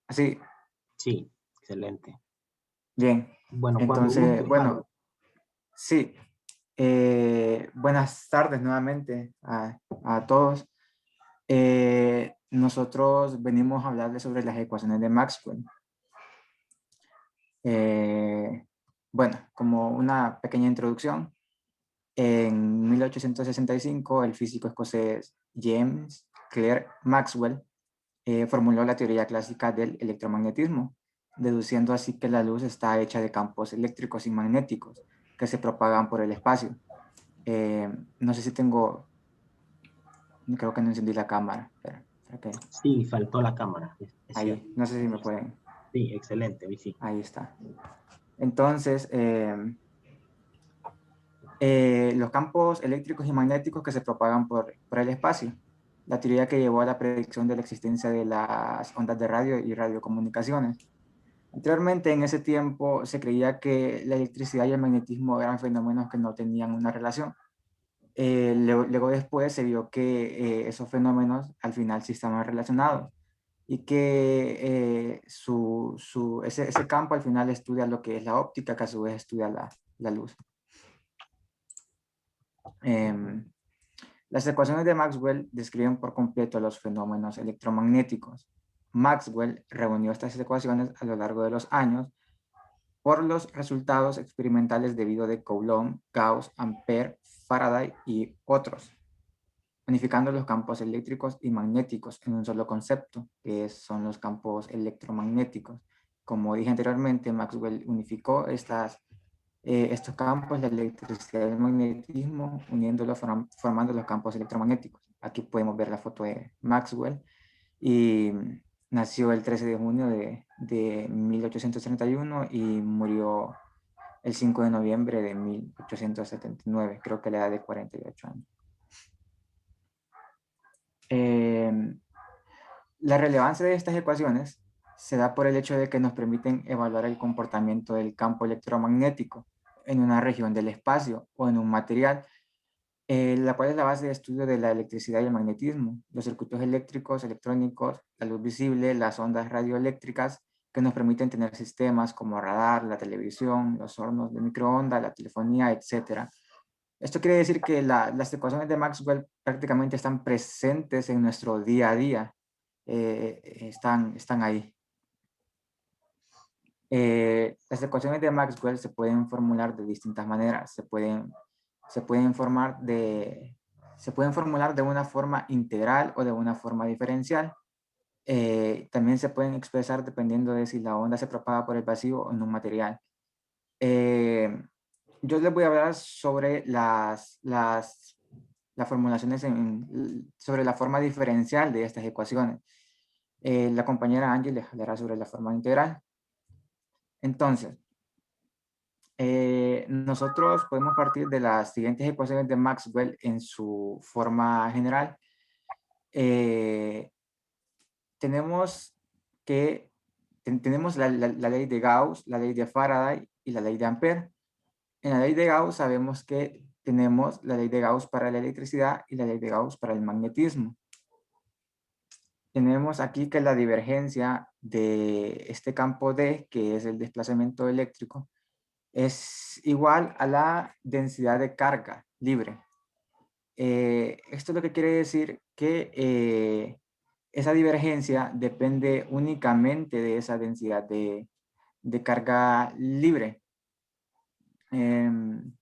Así, Sí, excelente. bien. Bueno, cuando Entonces, guste, bueno, Harold. sí. Buenas tardes nuevamente a todos. Nosotros venimos a hablarles sobre las ecuaciones de Maxwell. Eh, bueno, como una pequeña introducción, en 1865 el físico escocés James Clerk Maxwell formuló la teoría clásica del electromagnetismo, deduciendo así que la luz está hecha de campos eléctricos y magnéticos que se propagan por el espacio. No sé si tengo, creo que no encendí la cámara, pero ok, Sí, faltó la cámara, es cierto. ahí, no sé si Ahí me está. pueden, Sí, excelente, hoy sí. ahí está. Entonces, los campos eléctricos y magnéticos que se propagan por el espacio, la teoría que llevó a la predicción de la existencia de las ondas de radio y radiocomunicaciones. Anteriormente, en ese tiempo, se creía que la electricidad y el magnetismo eran fenómenos que no tenían una relación. Luego después se vio que esos fenómenos al final sí estaban relacionados y que ese campo al final estudia lo que es la óptica, que a su vez estudia la luz. Em, las ecuaciones de Maxwell describen por completo los fenómenos electromagnéticos. Maxwell reunió estas ecuaciones a lo largo de los años por los resultados experimentales de Vida de Coulomb, Gauss, Ampère, Faraday y otros, unificando los campos eléctricos y magnéticos en un solo concepto, que son los campos electromagnéticos. Como dije anteriormente, Maxwell unificó estos campos, la electricidad y el magnetismo, uniéndolos, formando los campos electromagnéticos. Aquí podemos ver la foto de Maxwell y nació el 13 de junio de 1831 y murió el 5 de noviembre de 1879, creo que a la edad de 48 años. Eh, la relevancia de estas ecuaciones se da por el hecho de que nos permiten evaluar el comportamiento del campo electromagnético en una región del espacio o en un material, la cual es la base de estudio de la electricidad y el magnetismo, los circuitos eléctricos, electrónicos, la luz visible, las ondas radioeléctricas que nos permiten tener sistemas como radar, la televisión, los hornos de microondas, la telefonía, etcétera. Esto quiere decir que las ecuaciones de Maxwell prácticamente están presentes en nuestro día a día, están ahí. Las ecuaciones de Maxwell se pueden formular de distintas maneras. Se pueden, formar se pueden formular de una forma integral o de una forma diferencial. También se pueden expresar dependiendo de si la onda se propaga por el vacío o en un material. Eh, yo les voy a hablar sobre las formulaciones sobre la forma diferencial de estas ecuaciones. La compañera Angie les hablará sobre la forma integral. Entonces, nosotros podemos partir de las siguientes ecuaciones de Maxwell en su forma general. Eh, tenemos que tenemos la ley de Gauss, la ley de Faraday y la ley de Ampère. En la ley de Gauss sabemos que tenemos la ley de Gauss para la electricidad y la ley de Gauss para el magnetismo. Tenemos aquí que la divergencia de este campo D, que es el desplazamiento eléctrico, es igual a la densidad de carga libre. Esto lo que quiere decir que esa divergencia depende únicamente de esa densidad de carga libre. Em,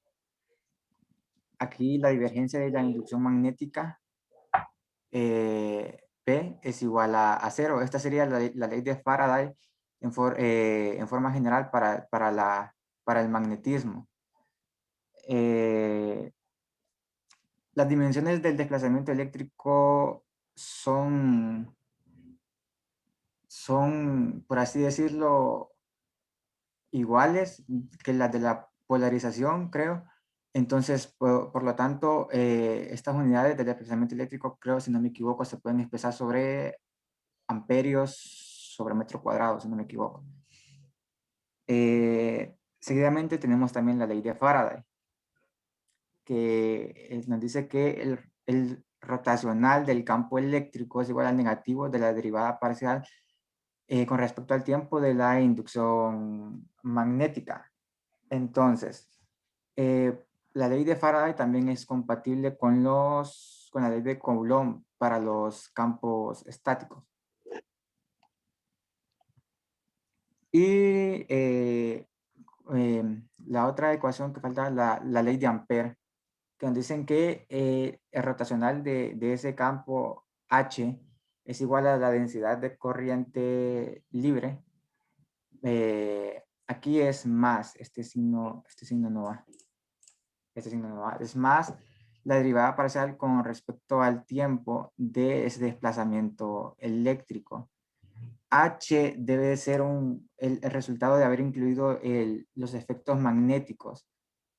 aquí la divergencia de la inducción magnética P es igual a cero. Esta sería la ley de Faraday en forma general para el magnetismo. Eh, las dimensiones del desplazamiento eléctrico son, por así decirlo, iguales que las de la polarización, creo. Entonces, por lo tanto, estas unidades del desplazamiento eléctrico, creo, si no me equivoco, se pueden expresar sobre amperios sobre metro cuadrado, si no me equivoco. Seguidamente tenemos también la ley de Faraday, que nos dice que el rotacional del campo eléctrico es igual al negativo de la derivada parcial con respecto al tiempo de la inducción magnética. Entonces, la ley de Faraday también es compatible con la ley de Coulomb para los campos estáticos. Y la otra ecuación que falta, la ley de Ampère, que nos dicen que el rotacional de ese campo H es igual a la densidad de corriente libre. Aquí es más, este signo no va. Este signo no va. Es más la derivada parcial con respecto al tiempo de ese desplazamiento eléctrico. H debe ser el resultado de haber incluido los efectos magnéticos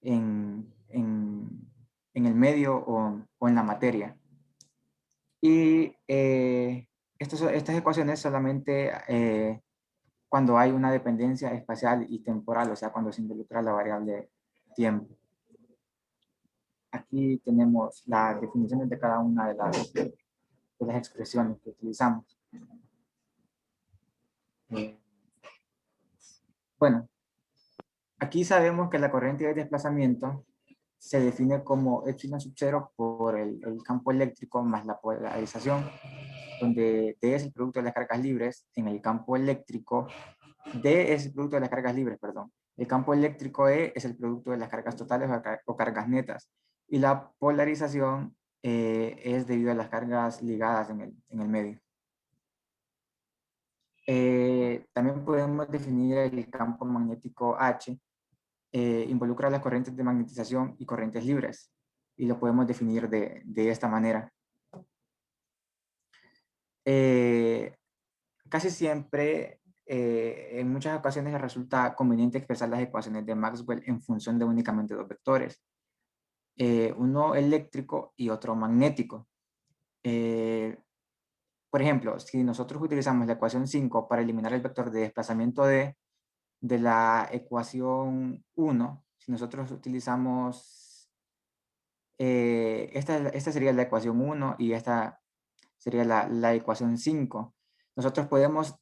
en el medio o en la materia. Y estas ecuaciones solamente cuando hay una dependencia espacial y temporal, o sea, cuando se involucra la variable tiempo. Aquí tenemos las definiciones de cada una de las expresiones que utilizamos. Bueno, aquí sabemos que la corriente de desplazamiento se define como epsilon sub 0 por el campo eléctrico más la polarización, donde D es el producto de las cargas libres en el campo eléctrico. D es el producto de las cargas libres, perdón. El campo eléctrico E es el producto de las cargas totales o cargas netas. Y la polarización es debido a las cargas ligadas en el medio. También podemos definir el campo magnético H. Involucra las corrientes de magnetización y corrientes libres. Y lo podemos definir de esta manera. Casi siempre, en muchas ocasiones resulta conveniente expresar las ecuaciones de Maxwell en función de únicamente dos vectores. Uno eléctrico y otro magnético. Por ejemplo, si nosotros utilizamos la ecuación 5 para eliminar el vector de desplazamiento de la ecuación 1, si nosotros utilizamos, esta sería la ecuación 1 y esta sería la ecuación 5. Nosotros podemos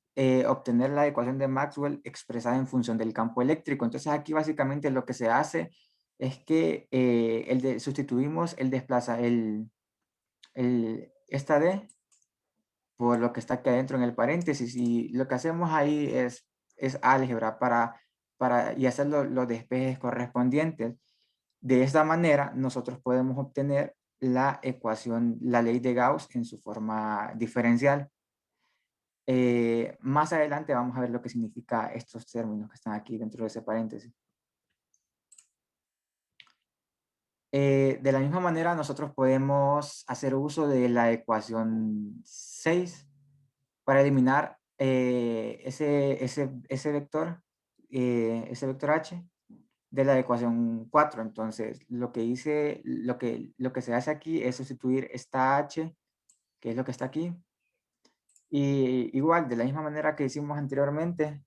obtener la ecuación de Maxwell expresada en función del campo eléctrico. Entonces aquí básicamente lo que se hace es que sustituimos esta D por lo que está aquí adentro en el paréntesis, y lo que hacemos ahí es álgebra y hacer los despejes correspondientes. De esta manera nosotros podemos obtener la ecuación, la ley de Gauss en su forma diferencial. Más adelante vamos a ver lo que significa estos términos que están aquí dentro de ese paréntesis. De la misma manera, nosotros podemos hacer uso de la ecuación 6 para eliminar ese vector H de la ecuación 4. Entonces, lo que se hace aquí es sustituir esta H, que es lo que está aquí. Y igual, de la misma manera que hicimos anteriormente,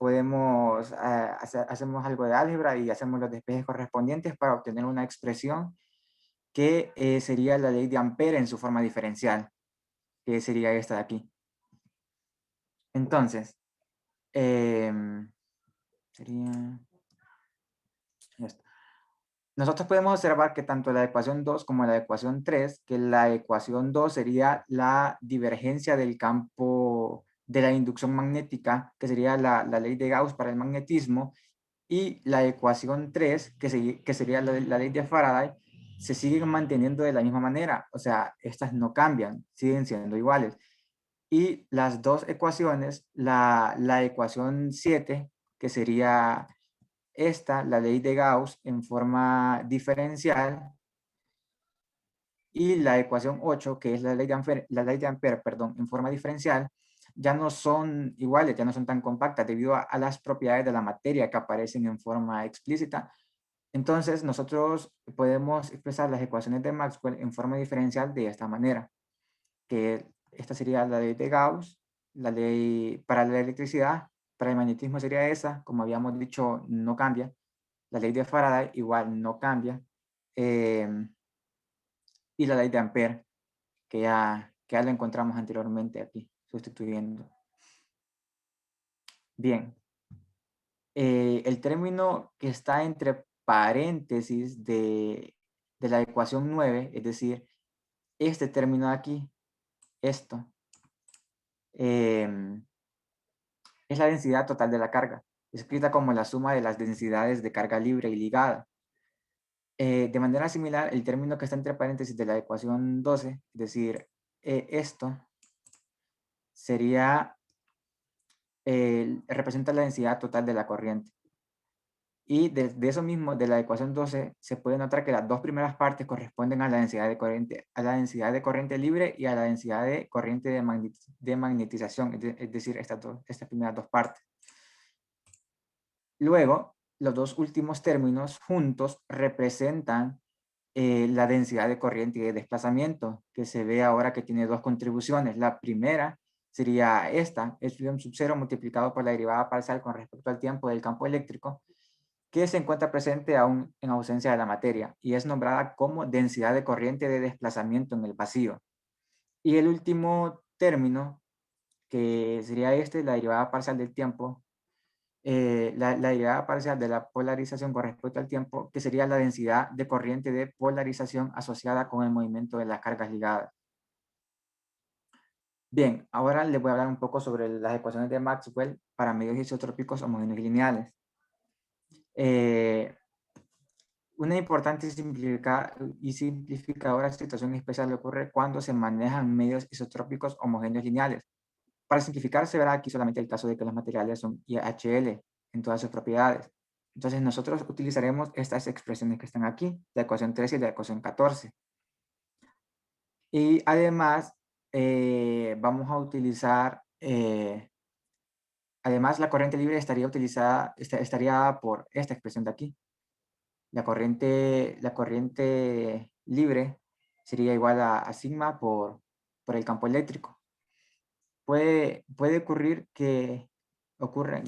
hacemos algo de álgebra y hacemos los despejes correspondientes para obtener una expresión que sería la ley de Ampère en su forma diferencial, que sería esta de aquí. Entonces, sería esto. Nosotros podemos observar que tanto la ecuación 2 como la ecuación 3, que la ecuación 2 sería la divergencia del campo de la inducción magnética, que sería la ley de Gauss para el magnetismo, y la ecuación 3, que sería la ley de Faraday, se siguen manteniendo de la misma manera. O sea, estas no cambian, siguen siendo iguales. Y las dos ecuaciones, la ecuación 7, que sería esta, la ley de Gauss en forma diferencial, y la ecuación 8, que es la ley de Ampère, perdón, en forma diferencial, ya no son iguales, ya no son tan compactas debido a las propiedades de la materia que aparecen en forma explícita. Entonces, nosotros podemos expresar las ecuaciones de Maxwell en forma diferencial de esta manera, que esta sería la ley de Gauss, la ley para la electricidad, para el magnetismo sería esa, como habíamos dicho, no cambia. La ley de Faraday igual no cambia. Y la ley de Ampère, que ya la encontramos anteriormente aquí, sustituyendo. Bien. El término que está entre paréntesis de la ecuación 9, es decir, este término de aquí, esto, es la densidad total de la carga, escrita como la suma de las densidades de carga libre y ligada. De manera similar, el término que está entre paréntesis de la ecuación 12, es decir, esto sería, representa la densidad total de la corriente. Y de eso mismo, de la ecuación 12, se puede notar que las dos primeras partes corresponden a la densidad de corriente libre y a la densidad de corriente de magnetización, es decir, estas primeras dos partes. Luego, los dos últimos términos juntos representan la densidad de corriente y de desplazamiento, que se ve ahora que tiene dos contribuciones. La primera sería esta, epsilon sub 0 multiplicado por la derivada parcial con respecto al tiempo del campo eléctrico, que se encuentra presente aún en ausencia de la materia y es nombrada como densidad de corriente de desplazamiento en el vacío. Y el último término, que sería la derivada parcial del tiempo, la derivada parcial de la polarización con respecto al tiempo, que sería la densidad de corriente de polarización asociada con el movimiento de las cargas ligadas. Bien, ahora les voy a hablar un poco sobre las ecuaciones de Maxwell para medios isotrópicos homogéneos y lineales. Una importante y simplificadora situación especial ocurre cuando se manejan medios isotrópicos homogéneos lineales. Para simplificar, se verá aquí solamente el caso de que los materiales son IHL en todas sus propiedades. Entonces nosotros utilizaremos estas expresiones que están aquí, la ecuación 13 y la ecuación 14. Y además vamos a utilizar, además la corriente libre estaría por esta expresión de aquí. La corriente libre sería igual a sigma por el campo eléctrico. Puede ocurrir que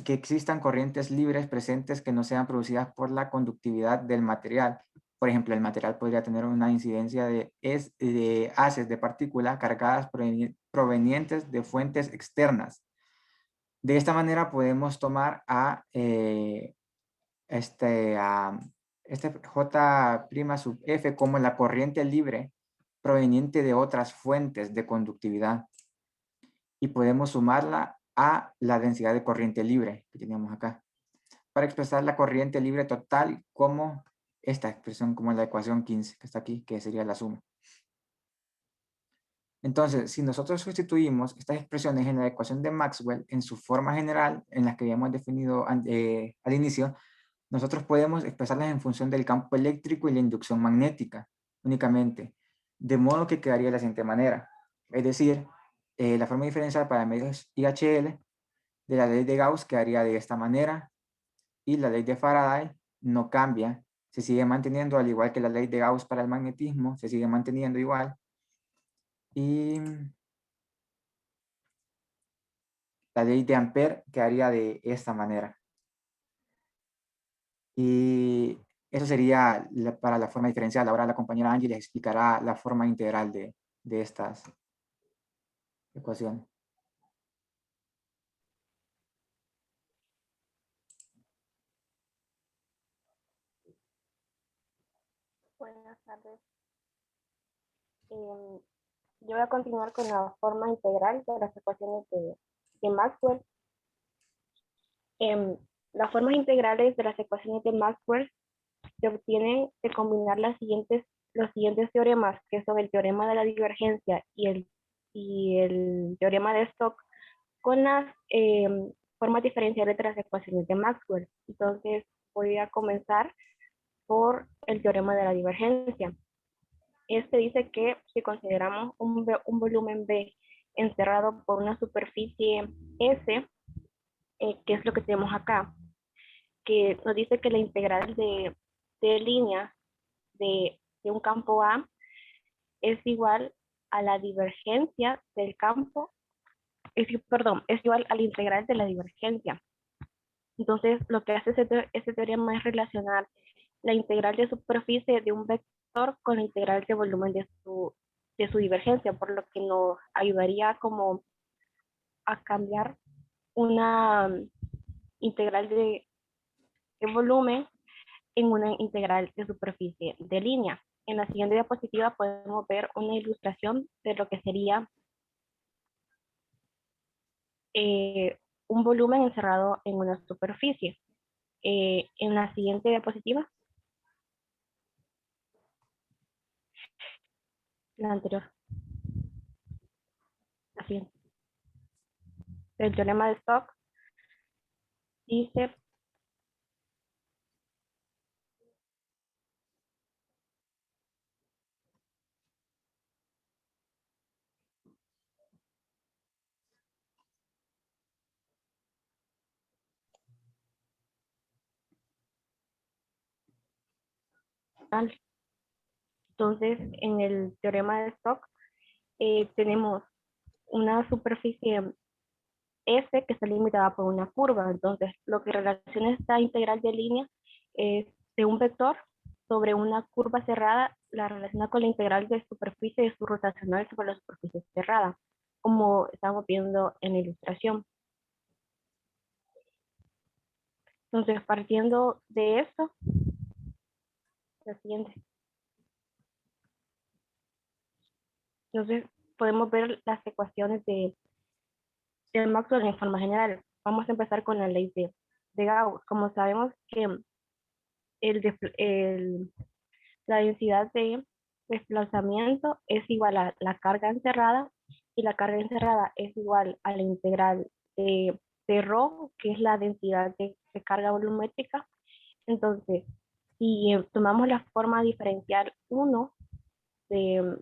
existan corrientes libres presentes que no sean producidas por la conductividad del material. Por ejemplo, el material podría tener una incidencia de haces de partículas cargadas provenientes de fuentes externas. De esta manera podemos tomar a J' sub F como la corriente libre proveniente de otras fuentes de conductividad y podemos sumarla a la densidad de corriente libre que teníamos acá para expresar la corriente libre total como esta expresión, como la ecuación 15 que está aquí, que sería la suma. Entonces, si nosotros sustituimos estas expresiones en la ecuación de Maxwell en su forma general, en las que habíamos definido al inicio, nosotros podemos expresarlas en función del campo eléctrico y la inducción magnética únicamente, de modo que quedaría de la siguiente manera. Es decir, la forma diferencial para medios IHL de la ley de Gauss quedaría de esta manera y la ley de Faraday no cambia, se sigue manteniendo al igual que la ley de Gauss para el magnetismo, se sigue manteniendo igual. Y la ley de Ampère quedaría de esta manera. Y eso sería para la forma diferencial. Ahora la compañera Angie les explicará la forma integral de estas ecuaciones. Buenas tardes. Yo voy a continuar con la forma integral de las ecuaciones de Maxwell. Las formas integrales de las ecuaciones de Maxwell se obtienen de combinar los siguientes teoremas, que son el teorema de la divergencia y el teorema de Stokes, con las formas diferenciales de las ecuaciones de Maxwell. Entonces voy a comenzar por el teorema de la divergencia. Este dice que si consideramos un volumen B encerrado por una superficie S, que es lo que tenemos acá, que nos dice que la integral de línea de un campo A es igual a la divergencia del campo, es igual a la integral de la divergencia. Entonces, lo que hace ese teorema es relacionar la integral de superficie de un vector con la integral de volumen de su divergencia, por lo que nos ayudaría como a cambiar una integral de volumen en una integral de superficie de línea. En la siguiente diapositiva podemos ver una ilustración de lo que sería un volumen encerrado en una superficie. En la siguiente diapositiva, la anterior, la siguiente. El teorema de Stokes dice tal. Entonces, en el teorema de Stokes tenemos una superficie S que está limitada por una curva. Entonces, lo que relaciona esta integral de línea es de un vector sobre una curva cerrada, la relaciona con la integral de superficie de su rotacional sobre la superficie cerrada, como estamos viendo en la ilustración. Entonces, partiendo de esto, la siguiente. Entonces, podemos ver las ecuaciones de Maxwell en forma general. Vamos a empezar con la ley de Gauss. Como sabemos que la densidad de desplazamiento es igual a la carga encerrada, y la carga encerrada es igual a la integral de ρ, que es la densidad de carga volumétrica. Entonces, si tomamos la forma diferencial 1 de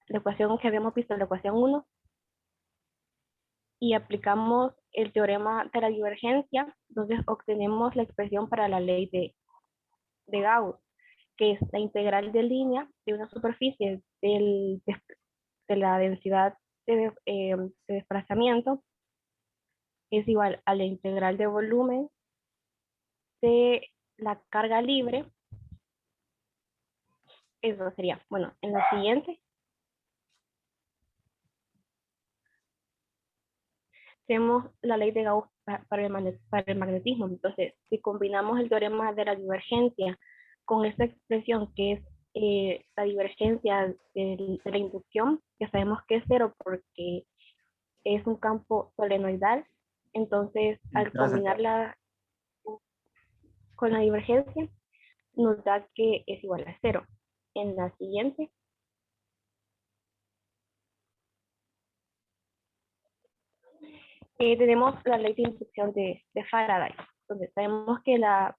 la ecuación que habíamos visto, la ecuación 1, y aplicamos el teorema de la divergencia, entonces obtenemos la expresión para la ley de Gauss, que es la integral de línea de una superficie de la densidad de desplazamiento es igual a la integral de volumen de la carga libre. Eso sería, bueno, en la siguiente tenemos la ley de Gauss para el magnetismo. Entonces, si combinamos el teorema de la divergencia con esta expresión que es la divergencia de la inducción, que sabemos que es cero porque es un campo solenoidal, entonces al combinarla con la divergencia nos da que es igual a cero. En la siguiente tenemos la ley de inducción de Faraday, donde sabemos que la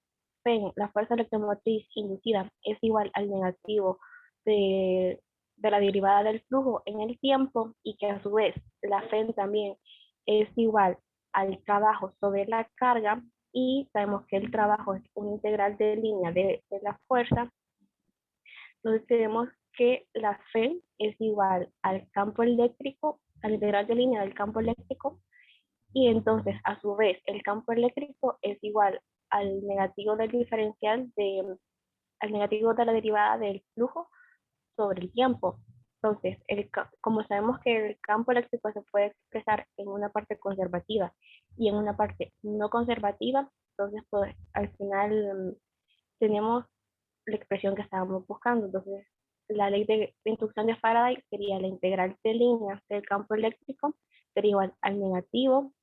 fuerza electromotriz inducida es igual al negativo de la derivada del flujo en el tiempo, y que a su vez la Fn también es igual al trabajo sobre la carga, y sabemos que el trabajo es una integral de línea de la fuerza. Entonces tenemos que la Fn es igual al campo eléctrico, a la integral de línea del campo eléctrico, y entonces a su vez el campo eléctrico es igual al negativo del diferencial al negativo de la derivada del flujo sobre el tiempo. Entonces, como sabemos que el campo eléctrico se puede expresar en una parte conservativa y en una parte no conservativa, entonces pues al final tenemos la expresión que estábamos buscando. Entonces, la ley de inducción de Faraday sería la integral de línea del campo eléctrico sería igual al negativo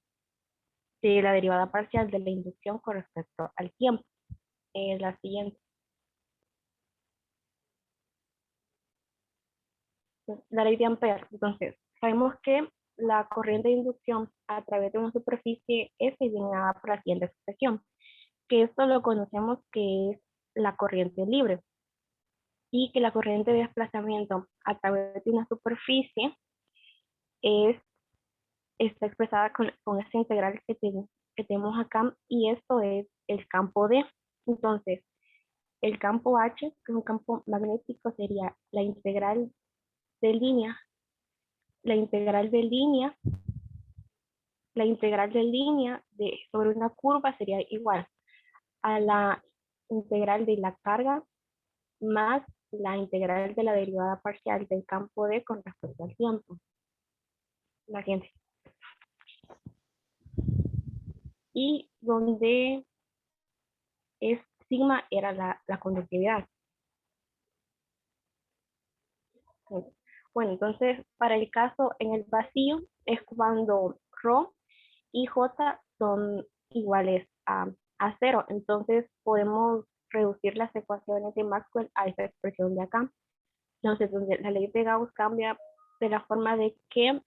de la derivada parcial de la inducción con respecto al tiempo. La siguiente. La ley de Ampere. Entonces, sabemos que la corriente de inducción a través de una superficie es designada por la siguiente expresión, que esto lo conocemos que es la corriente libre, y que la corriente de desplazamiento a través de una superficie está expresada con esta integral que tenemos acá, y esto es el campo D. Entonces, el campo H, que es un campo magnético, sería la integral de línea, la integral de línea, la integral de línea sobre una curva sería igual a la integral de la carga más la integral de la derivada parcial del campo D con respecto al tiempo. La siguiente. Y donde sigma era la conductividad. Bueno, entonces para el caso en el vacío es cuando ρ y j son iguales a 0. Entonces podemos reducir las ecuaciones de Maxwell a esta expresión de acá. Entonces, donde la ley de Gauss cambia de la forma de que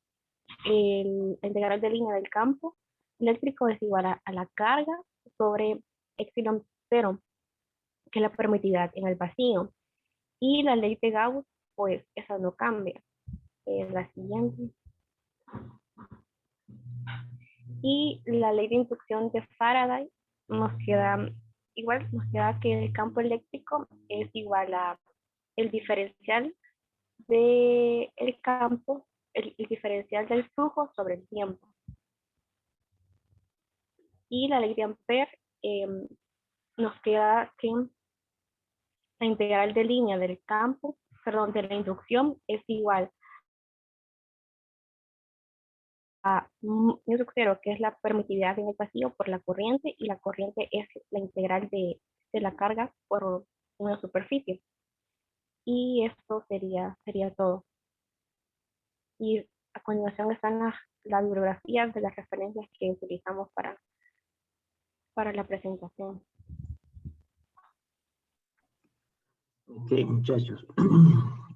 el integral de línea del campo eléctrico es igual a la carga sobre epsilon 0, que es la permitividad en el vacío. Y la ley de Gauss, pues esa no cambia. La siguiente. Y la ley de inducción de Faraday nos queda igual, nos queda que el campo eléctrico es igual a el diferencial del campo, el diferencial del flujo sobre el tiempo. Y la ley de Ampère nos queda que la integral de línea del campo, perdón, de la inducción es igual a μ0, que es la permitividad en el vacío por la corriente, y la corriente es la integral de la carga por una superficie. Y esto sería todo. Y a continuación están las bibliografías de las referencias que utilizamos para la presentación. Ok, muchachos.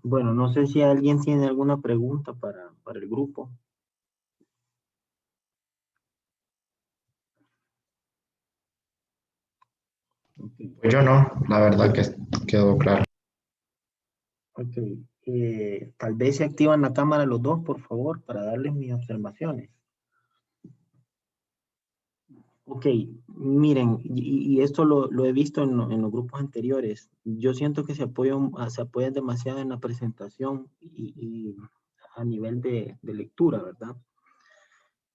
Bueno, no sé si alguien tiene alguna pregunta para el grupo. Okay. Pues yo no, la verdad que quedó claro. Ok, tal vez se activan la cámara los dos, por favor, para darles mis observaciones. Ok, miren, y esto lo he visto en los grupos anteriores. Yo siento que se apoyan demasiado en la presentación y a nivel de lectura, ¿verdad?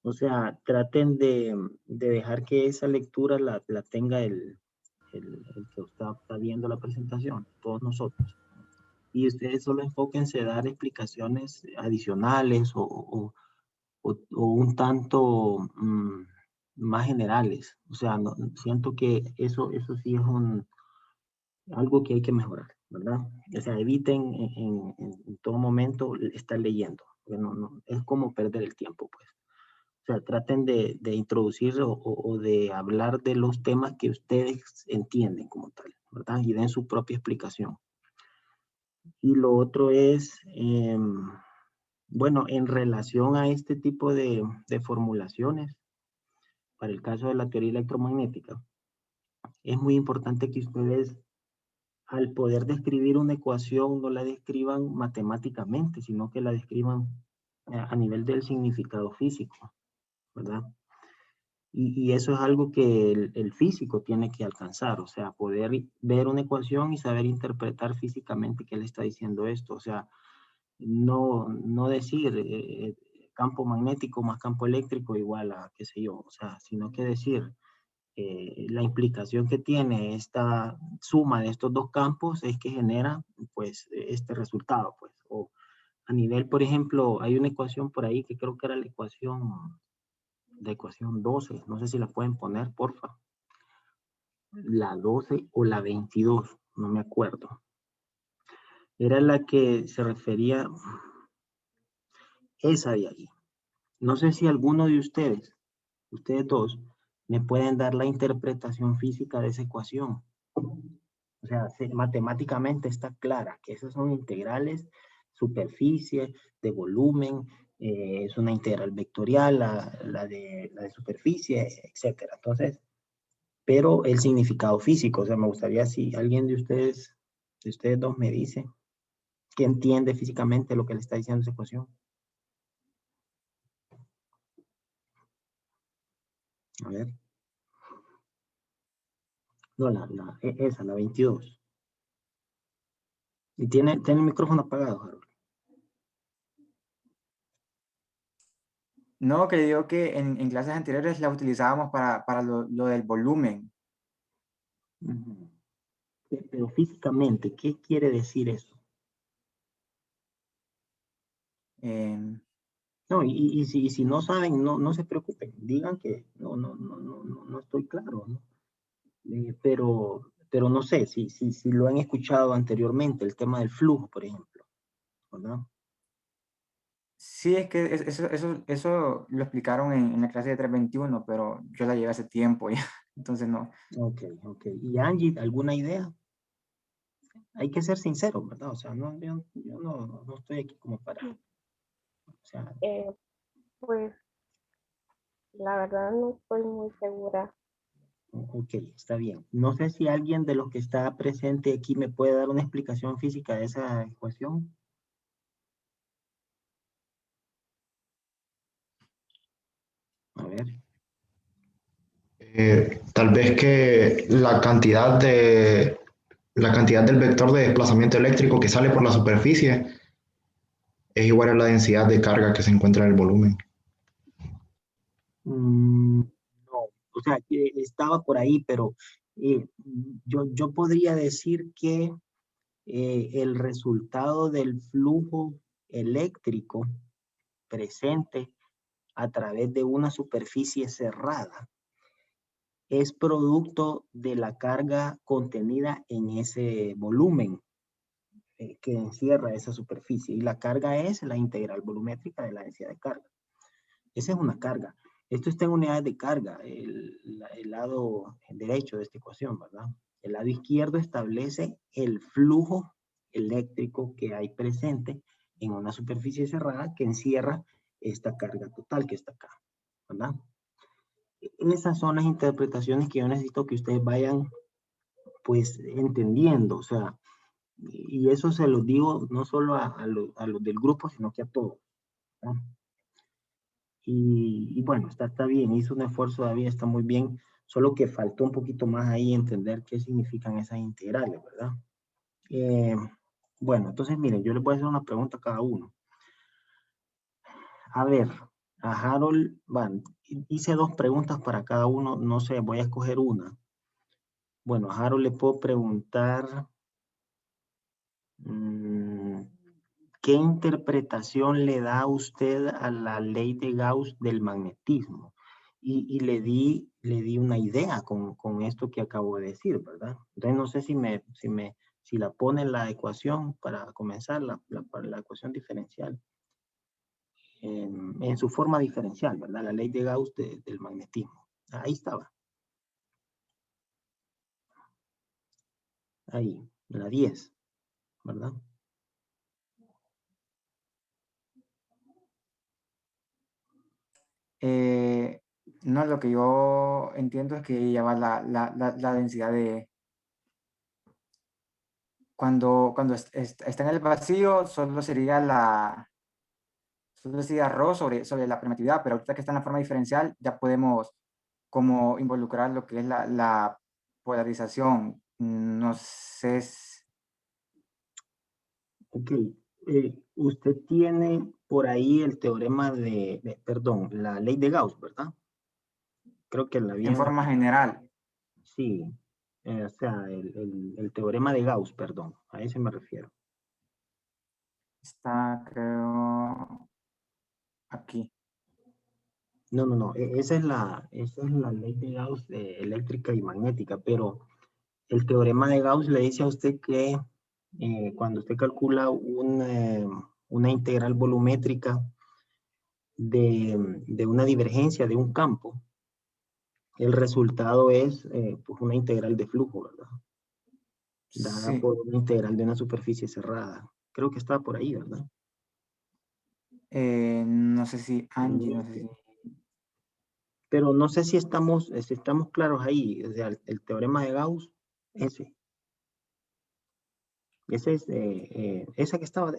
O sea, traten de dejar que esa lectura la tenga el que está viendo la presentación, todos nosotros. Y ustedes solo enfóquense en dar explicaciones adicionales o un tanto más generales. O sea, siento que eso sí es algo que hay que mejorar, ¿verdad? O sea, eviten en todo momento estar leyendo. Es como perder el tiempo, pues. O sea, traten de introducir o de hablar de los temas que ustedes entienden como tal, ¿verdad? Y den su propia explicación. Y lo otro es, bueno, en relación a este tipo de formulaciones, para el caso de la teoría electromagnética, es muy importante que ustedes, al poder describir una ecuación, no la describan matemáticamente, sino que la describan a nivel del significado físico, ¿verdad? Y eso es algo que el físico tiene que alcanzar, o sea, poder ver una ecuación y saber interpretar físicamente qué le está diciendo esto. O sea, no decir campo magnético más campo eléctrico igual a qué sé yo, o sea, sino que decir la implicación que tiene esta suma de estos dos campos es que genera pues este resultado, pues. O a nivel, por ejemplo, hay una ecuación por ahí que creo que era la ecuación 12, no sé si la pueden poner, porfa. La 12 o la 22, no me acuerdo. Era la que se refería, esa de ahí. No sé si alguno de ustedes dos, me pueden dar la interpretación física de esa ecuación. O sea, matemáticamente está clara que esas son integrales, superficie, de volumen, es una integral vectorial, la de superficie, etcétera. Entonces, pero el significado físico, o sea, me gustaría si alguien de ustedes dos me dice que entiende físicamente lo que le está diciendo esa ecuación. A ver. No, esa, la 22. Y tiene el micrófono apagado, Harold. No, que digo que en clases anteriores la utilizábamos para lo del volumen. Pero físicamente, ¿qué quiere decir eso? No, y si no saben, no se preocupen. Digan que no estoy claro, ¿no? Pero no sé si lo han escuchado anteriormente, el tema del flujo, por ejemplo, ¿verdad? Sí, es que eso lo explicaron en la clase de 321, pero yo la llevé hace tiempo ya, entonces no. Ok. ¿Y Angie, alguna idea? Hay que ser sincero, ¿verdad? O sea, yo no estoy aquí como para, o sea, Eh, pues la verdad no estoy muy segura. ok, está bien. No sé si alguien de los que está presente aquí me puede dar una explicación física de esa ecuación. A ver. Tal vez que la cantidad del vector de desplazamiento eléctrico que sale por la superficie es igual a la densidad de carga que se encuentra en el volumen. No, o sea, que estaba por ahí, pero yo podría decir que el resultado del flujo eléctrico presente a través de una superficie cerrada es producto de la carga contenida en ese volumen que encierra esa superficie. Y la carga es la integral volumétrica de la densidad de carga. Esa es una carga. Esto está en unidades de carga, el lado derecho de esta ecuación, ¿verdad? El lado izquierdo establece el flujo eléctrico que hay presente en una superficie cerrada que encierra esta carga total que está acá, ¿verdad? Esas son las interpretaciones que yo necesito que ustedes vayan, pues, entendiendo, o sea, y eso se los digo no solo a los del grupo, sino que a todos, ¿verdad? Y bueno, está bien, hizo un esfuerzo todavía, está muy bien, solo que faltó un poquito más ahí entender qué significan esas integrales, ¿verdad? Eh, bueno, entonces miren, yo les voy a hacer una pregunta a cada uno. A ver, a Harold, bueno, hice dos preguntas para cada uno, no sé, voy a escoger una. Bueno, a Harold le puedo preguntar, mm, ¿qué interpretación le da usted a la ley de Gauss del magnetismo? Y le di una idea con esto que acabo de decir, ¿verdad? Entonces no sé si la pone en la ecuación para comenzar, la ecuación diferencial, en su forma diferencial, ¿verdad? La ley de Gauss del magnetismo. Ahí estaba, ahí, en la 10, ¿verdad? No, lo que yo entiendo es que lleva la densidad de... Cuando está en el vacío, solo sería ρ sobre la permitividad, pero ahorita que está en la forma diferencial, ya podemos como involucrar lo que es la polarización. No sé, Ok, usted tiene por ahí el teorema perdón, la ley de Gauss, ¿verdad? Creo que la en habían, forma general, sí, o sea, el teorema de Gauss, perdón, a ese me refiero. está creo aquí. No, esa es la ley de Gauss eléctrica y magnética, pero el teorema de Gauss le dice a usted que cuando usted calcula una integral volumétrica de una divergencia de un campo, el resultado es pues una integral de flujo, ¿verdad? Dada Sí, por una integral de una superficie cerrada. Creo que está por ahí, ¿verdad? no sé si Angie, no sé si... Pero no sé si estamos claros ahí. O sea, el teorema de Gauss, ese. Ese es, esa que estaba,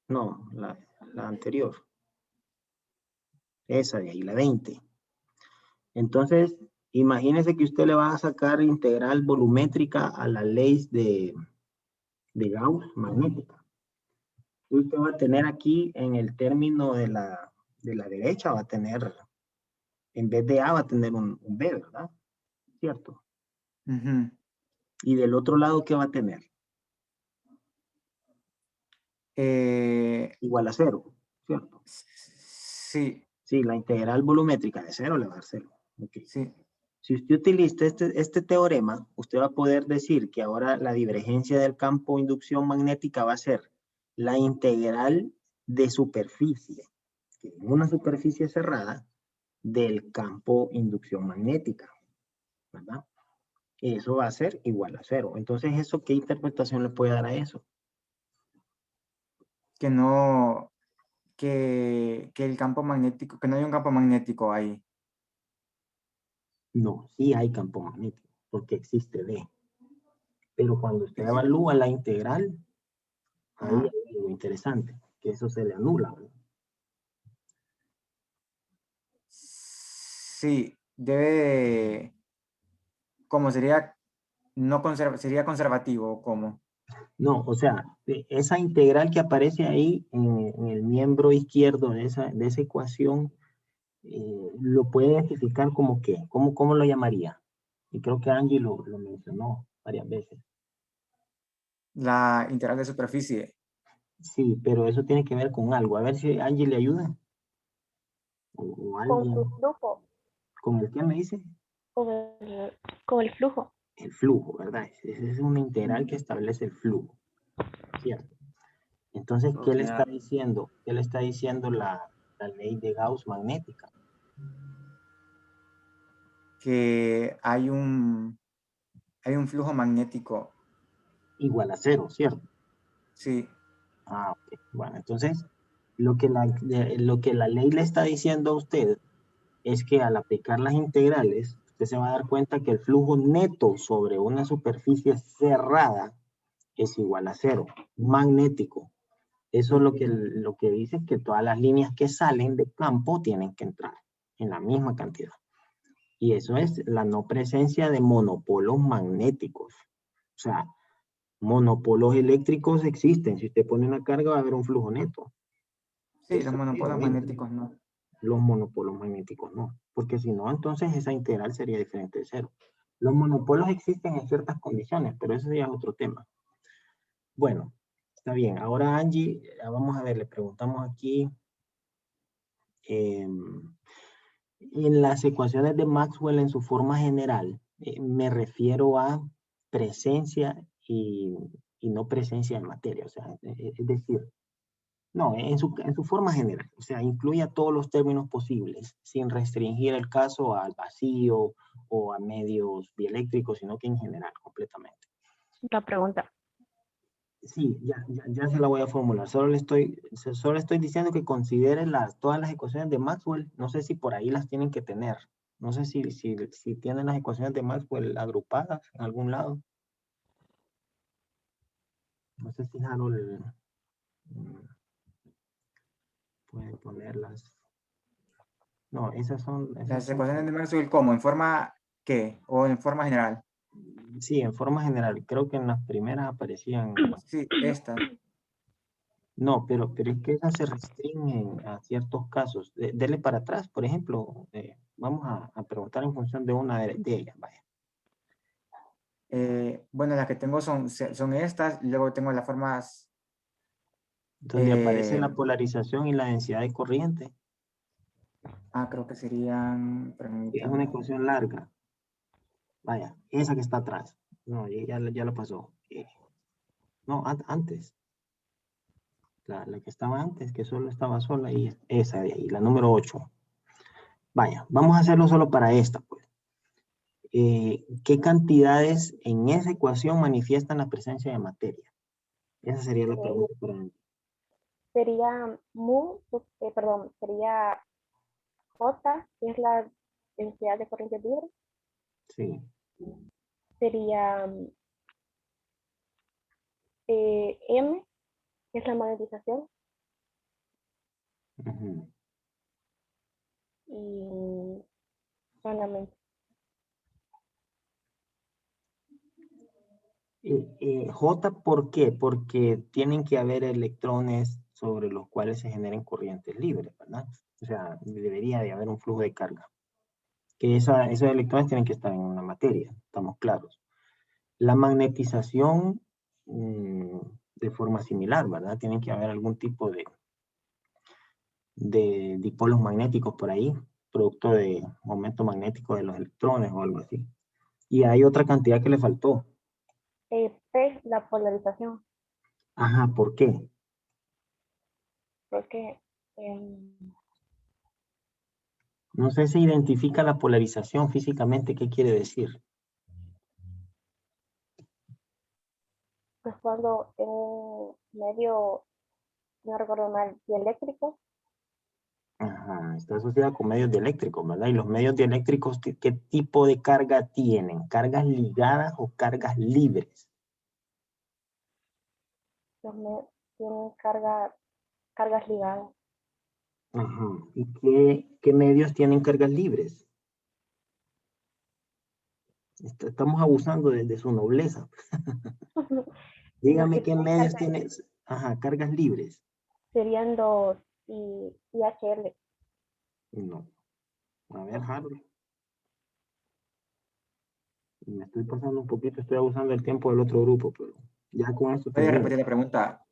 no, la anterior. Esa de ahí, la 20. Entonces, imagínese que usted le va a sacar integral volumétrica a la ley de Gauss magnética. Usted va a tener aquí en el término de la derecha, va a tener, en vez de A, va a tener un B, ¿verdad? ¿Cierto? Ujú. Y del otro lado, ¿qué va a tener? Eh, Igual a cero, ¿cierto? Sí, Sí, la integral volumétrica de 0 le va a dar 0. Ok. sí. Si usted utiliza este teorema, usted va a poder decir que ahora la divergencia del campo de inducción magnética va a ser la integral de superficie, en una superficie cerrada, del campo inducción magnética, ¿verdad? Eso va a ser igual a 0. Entonces, ¿eso qué interpretación le puede dar a eso? Que no, que el campo magnético, que no hay un campo magnético ahí. No, sí hay campo magnético, porque existe D. Pero cuando usted Sí. evalúa la integral, ahí Ajá. hay algo interesante, que eso se le anula, ¿verdad? Sí, debe, ¿cómo sería? No sería conservativo, ¿cómo? No, o sea, esa integral que aparece ahí en el miembro izquierdo de esa ecuación, lo puede identificar como qué, ¿cómo lo llamaría? Y creo que Angie lo mencionó varias veces. La integral de superficie. Sí, pero eso tiene que ver con algo. A ver si Angie le ayuda. O Con alguien. su flujo, ¿Con el qué me dice? con el, con el flujo. El flujo, ¿verdad? Esa es una integral Mm. que establece el flujo, ¿cierto? Entonces, ¿qué Ok. le está diciendo? ¿Qué le está diciendo la ley de Gauss magnética? Que hay un flujo magnético. Igual a 0, ¿cierto? Sí, Ah, ok. Bueno, entonces, lo que la ley le está diciendo a usted es que al aplicar las integrales, usted se va a dar cuenta que el flujo neto sobre una superficie cerrada es igual a 0, magnético. Eso es lo que dice que todas las líneas que salen de campo tienen que entrar en la misma cantidad. Y eso es la no presencia de monopolos magnéticos. O sea, monopolos eléctricos existen. Si usted pone una carga va a haber un flujo neto. sí, los Eso sí, monopolos obviamente. magnéticos no. Los monopolos magnéticos no. Porque si no, entonces esa integral sería diferente de 0. Los monopolos existen en ciertas condiciones, pero eso ya es otro tema. Bueno, está bien. Ahora Angie, vamos a ver, le preguntamos aquí. En las ecuaciones de Maxwell en su forma general, me refiero a presencia y no presencia de materia. O sea, es decir, no, en su forma general. O sea, incluye a todos los términos posibles, sin restringir el caso al vacío o a medios dieléctricos, sino que en general, completamente. La pregunta. Sí, ya se la voy a formular. Solo estoy diciendo que considere todas las ecuaciones de Maxwell. No sé si por ahí las tienen que tener. No sé si tienen las ecuaciones de Maxwell agrupadas en algún lado. No sé si Harold puede ponerlas. No, esas son. Las ecuaciones de Maxwell, ¿cómo? ¿En forma qué? ¿O en forma general? Sí, en forma general. Creo que en las primeras aparecían. Sí, esta. No, pero es que esas se restringen a ciertos casos. Dele para atrás, por ejemplo. Vamos a preguntar en función de una de ellas. Vaya. Bueno, las que tengo son estas. Luego tengo las formas. Donde aparece la polarización y la densidad de corriente. Creo que serían. Es una Permítame. ecuación larga. Vaya, esa que está atrás. No, ya la pasó. No, antes. La que estaba antes, que solo estaba sola, y esa de ahí, la número 8. Vaya, vamos a hacerlo solo para esta, pues. ¿Qué cantidades en esa ecuación manifiestan la presencia de materia? Esa sería la pregunta para mí. Sería sería J, que es la densidad de corriente libre. Sí. Sería M, que es la magnetización. Uh-huh. Y solamente. J, ¿por qué? Porque tienen que haber electrones sobre los cuales se generen corrientes libres, ¿verdad? O sea, debería de haber un flujo de carga. Que esos electrones tienen que estar en una materia, estamos claros. La magnetización de forma similar, ¿verdad? Tienen que haber algún tipo de dipolos magnéticos por ahí, producto de momento magnético de los electrones o algo así. Y hay otra cantidad que le faltó. P, la polarización, Ajá, ¿por qué? porque No sé si identifica la polarización físicamente, ¿qué quiere decir? pues cuando en un medio, no recuerdo mal, dieléctrico, Ajá, está asociada con medios dieléctricos, ¿verdad? Y los medios dieléctricos, ¿qué tipo de carga tienen? ¿Cargas ligadas o cargas libres? tienen cargas ligadas. Ajá. ¿Y qué medios tienen cargas libres? Estamos abusando de su nobleza. Los Dígame que qué tienen medios cargas tienen, ajá, cargas libres. serían los y HL. No. A ver, Harold. Me estoy pasando un poquito, estoy abusando del tiempo del otro grupo, pero ya con esto ¿Puede termino. repetir la pregunta?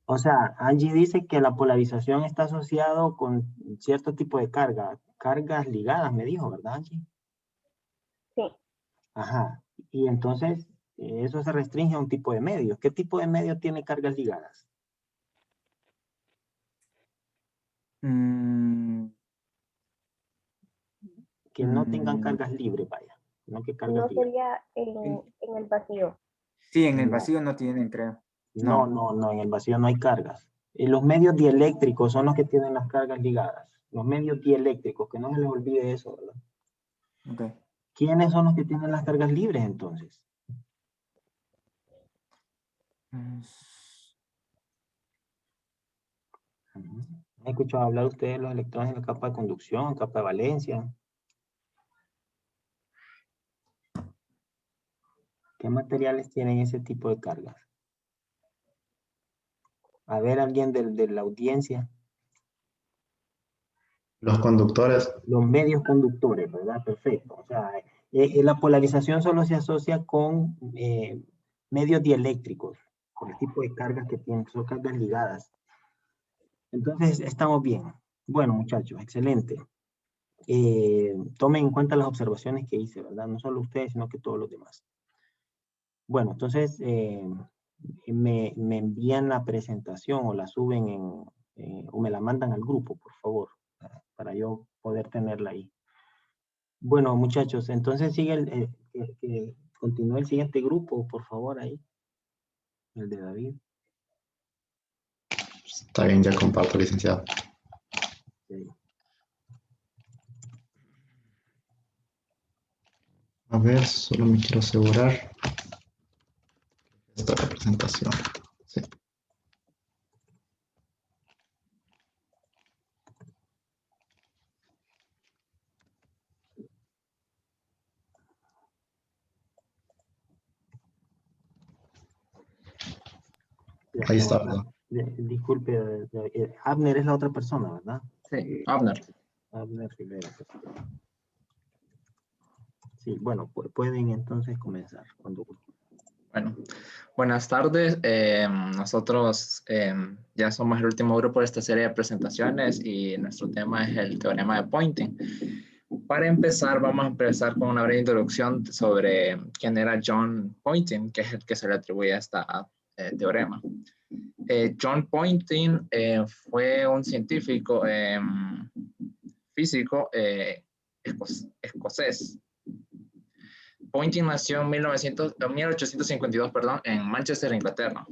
O sea, Angie dice que la polarización está asociado con cierto tipo de carga, cargas ligadas, me dijo, ¿verdad, Angie? Sí, Ajá. Y entonces, eso se restringe a un tipo de medio. ¿Qué tipo de medio tiene cargas ligadas? Mm, Que no tengan mm, cargas libres, vaya. No que cargas no ligadas. sería en- en el vacío. sí, en el No, vacío no tienen, creo. no, No, no, no, en el vacío no hay cargas. Los medios dieléctricos son los que tienen las cargas ligadas. Los medios dieléctricos, que no se les olvide eso, ¿verdad? ok. ¿Quiénes son los que tienen las cargas libres entonces? Mm, Ujú. ¿Han escuchado hablar ustedes de los electrones en la capa de conducción, capa de valencia? ¿Qué materiales tienen ese tipo de cargas? A ver, alguien de la audiencia. Los conductores, Los medios conductores, ¿verdad? Perfecto. O sea, la polarización solo se asocia con medios dieléctricos, por el tipo de cargas que tienen, son cargas ligadas. Entonces, estamos bien. Bueno, muchachos, excelente. Tomen en cuenta las observaciones que hice, ¿verdad? No solo ustedes, sino que todos los demás. Bueno, entonces, me envían la presentación o la suben o me la mandan al grupo, por favor, para yo poder tenerla ahí. Bueno, muchachos, entonces sigue que continúe el siguiente grupo, por favor, ahí, el de David. está bien, ya comparto, licenciado. Sí. A ver, solo me quiero asegurar. Esta representación. Sí. Ahí está, ¿verdad? Disculpe, Abner es la otra persona, ¿verdad? Sí, Abner. Abner Rivera. Sí, bueno, pueden entonces comenzar cuando gusten. Bueno, buenas tardes. Nosotros ya somos el último grupo de esta serie de presentaciones y nuestro tema es el teorema de Poynting. Para empezar, vamos a empezar con una breve introducción sobre quién era John Poynting, que es el que se le atribuye a este teorema. John Poynting fue un científico físico escocés. Poynting nació en 1852, en Manchester, Inglaterra.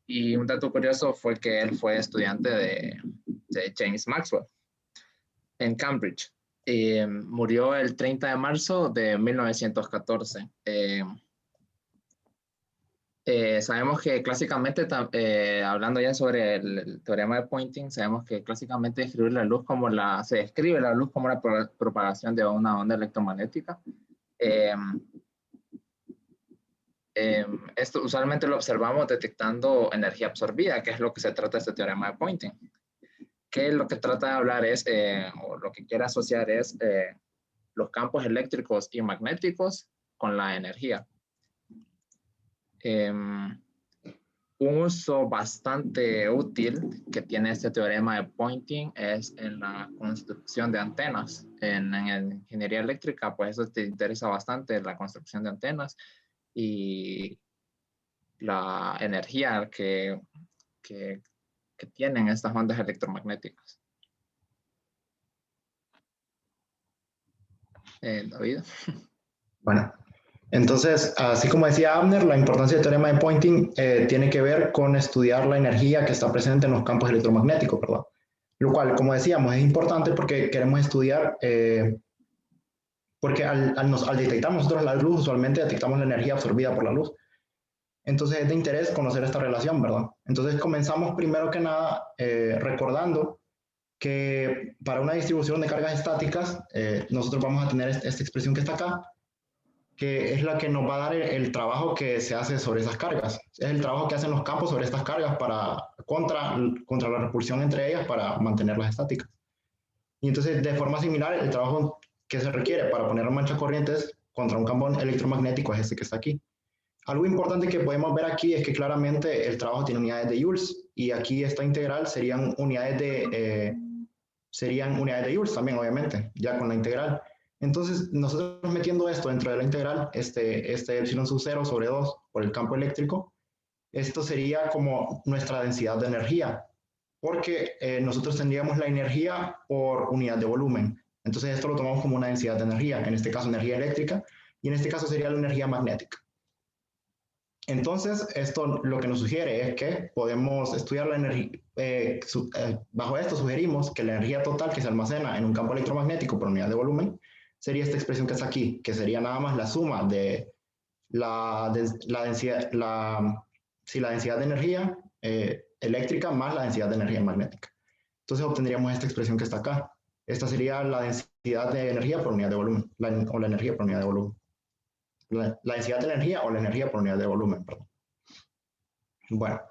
Y un dato curioso fue que él fue estudiante de James Maxwell en Cambridge. Murió el 30 de marzo de 1914. Sabemos que clásicamente, hablando ya sobre el teorema de Poynting, sabemos que clásicamente se describe la luz como una propagación de una onda electromagnética. Esto usualmente lo observamos detectando energía absorbida, que es lo que se trata de este teorema de Poynting. Que lo que trata de hablar es, o lo que quiere asociar es los campos eléctricos y magnéticos con la energía. Un uso bastante útil que tiene este teorema de Poynting es en la construcción de antenas. En ingeniería eléctrica, pues eso te interesa bastante, la construcción de antenas y la energía que tienen estas ondas electromagnéticas. David. Bueno, entonces, así como decía Abner, la importancia del teorema de Poynting tiene que ver con estudiar la energía que está presente en los campos electromagnéticos, ¿verdad? Lo cual, como decíamos, es importante porque queremos estudiar, porque al detectar nosotros la luz, usualmente detectamos la energía absorbida por la luz. Entonces es de interés conocer esta relación, ¿verdad? Entonces comenzamos primero que nada recordando que para una distribución de cargas estáticas, nosotros vamos a tener esta expresión que está acá, que es la que nos va a dar el trabajo que se hace sobre esas cargas. Es el trabajo que hacen los campos sobre estas cargas contra la repulsión entre ellas para mantenerlas estáticas. Y entonces, de forma similar, el trabajo que se requiere para poner en marcha corrientes contra un campo electromagnético es este que está aquí. Algo importante que podemos ver aquí es que claramente el trabajo tiene unidades de joules y aquí esta integral serían unidades de joules también, obviamente, ya con la integral. Entonces, nosotros metiendo esto dentro de la integral, este epsilon sub 0 sobre 2 por el campo eléctrico, esto sería como nuestra densidad de energía, porque nosotros tendríamos la energía por unidad de volumen. Entonces, esto lo tomamos como una densidad de energía, en este caso energía eléctrica, y en este caso sería la energía magnética. Entonces, esto lo que nos sugiere es que podemos estudiar la energía, bajo esto sugerimos que la energía total que se almacena en un campo electromagnético por unidad de volumen sería esta expresión que está aquí, que sería nada más la suma de la densidad de energía eléctrica más la densidad de energía magnética. Entonces obtendríamos esta expresión que está acá. Esta sería la densidad de energía por unidad de volumen, o la energía por unidad de volumen. La densidad de energía o la energía por unidad de volumen, perdón. Bueno,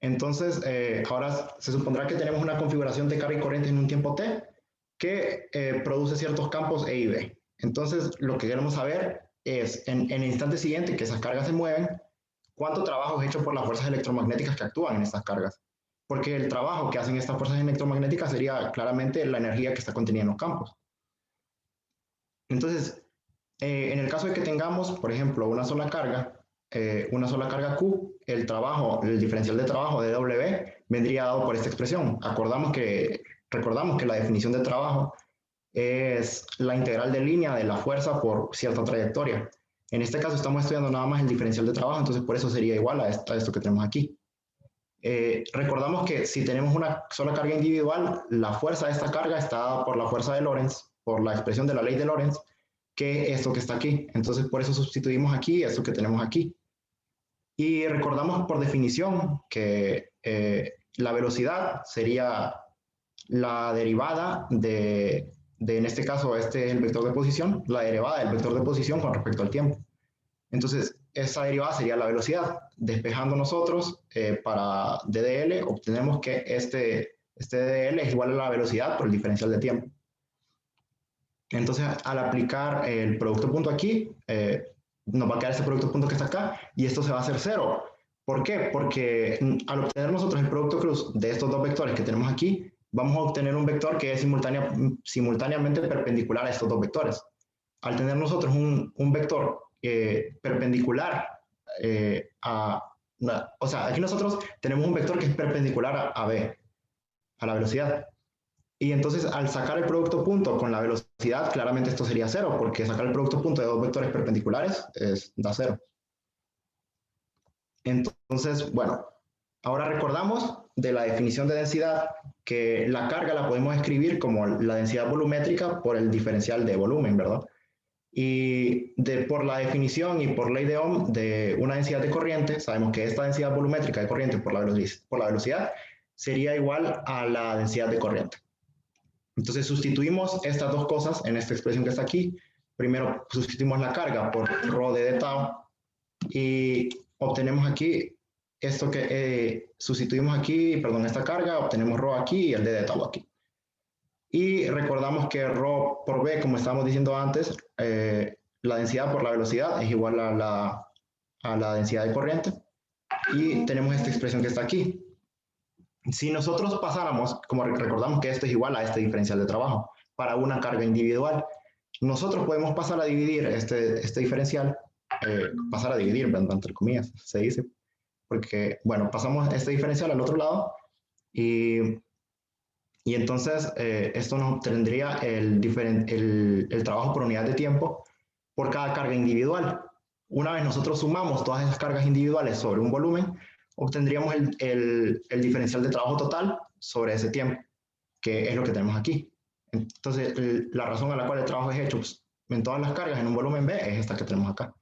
entonces ahora se supondrá que tenemos una configuración de carga y corriente en un tiempo t que produce ciertos campos E y B. Entonces lo que queremos saber es en el instante siguiente que esas cargas se mueven, cuánto trabajo es hecho por las fuerzas electromagnéticas que actúan en estas cargas. Porque el trabajo que hacen estas fuerzas electromagnéticas sería claramente la energía que está contenida en los campos. Entonces, en el caso de que tengamos, por ejemplo, una sola carga Q, el diferencial de trabajo de W vendría dado por esta expresión. Recordamos que la definición de trabajo es la integral de línea de la fuerza por cierta trayectoria. En este caso estamos estudiando nada más el diferencial de trabajo, entonces por eso sería igual a esto que tenemos aquí. Recordamos que si tenemos una sola carga individual, la fuerza de esta carga está dada por la fuerza de Lorentz, por la expresión de la ley de Lorentz, que esto que está aquí. Entonces, por eso sustituimos aquí esto que tenemos aquí. Y recordamos por definición que la velocidad sería la derivada en este caso, este es el vector de posición, la derivada del vector de posición con respecto al tiempo. Entonces, esa derivada sería la velocidad. Despejando nosotros para ddl, obtenemos que este ddl es igual a la velocidad por el diferencial de tiempo. Entonces, al aplicar el producto punto aquí, nos va a quedar este producto punto que está acá y esto se va a hacer cero. ¿Por qué? Porque al obtener nosotros el producto cruz de estos dos vectores que tenemos aquí, vamos a obtener un vector que es simultáneamente perpendicular a estos dos vectores. Al tener nosotros un vector perpendicular o sea, aquí nosotros tenemos un vector que es perpendicular a B, a la velocidad. Y entonces al sacar el producto punto con la velocidad, claramente esto sería cero, porque sacar el producto punto de dos vectores perpendiculares da cero. Entonces, bueno, ahora recordamos de la definición de densidad que la carga la podemos escribir como la densidad volumétrica por el diferencial de volumen, ¿verdad? Y por la definición y por ley de Ohm de una densidad de corriente, sabemos que esta densidad volumétrica de corriente por la velocidad sería igual a la densidad de corriente. Entonces sustituimos estas dos cosas en esta expresión que está aquí. Primero sustituimos la carga por ρ de tau y obtenemos aquí esto que sustituimos aquí, perdón, esta carga, obtenemos ρ aquí y el d de tau aquí. Y recordamos que ρ por b, como estábamos diciendo antes, la densidad por la velocidad es igual a la densidad de corriente. y tenemos esta expresión que está aquí. Si nosotros pasáramos, como recordamos que esto es igual a este diferencial de trabajo, para una carga individual, nosotros podemos pasar a dividir este diferencial, pasar a dividir, entre comillas, se dice, porque, bueno, pasamos este diferencial al otro lado y entonces esto nos tendría el trabajo por unidad de tiempo por cada carga individual. Una vez nosotros sumamos todas esas cargas individuales sobre un volumen, obtendríamos el diferencial de trabajo total sobre ese tiempo, que es lo que tenemos aquí. Entonces, la razón a la cual el trabajo es hecho pues, en todas las cargas en un volumen B es esta que tenemos acá.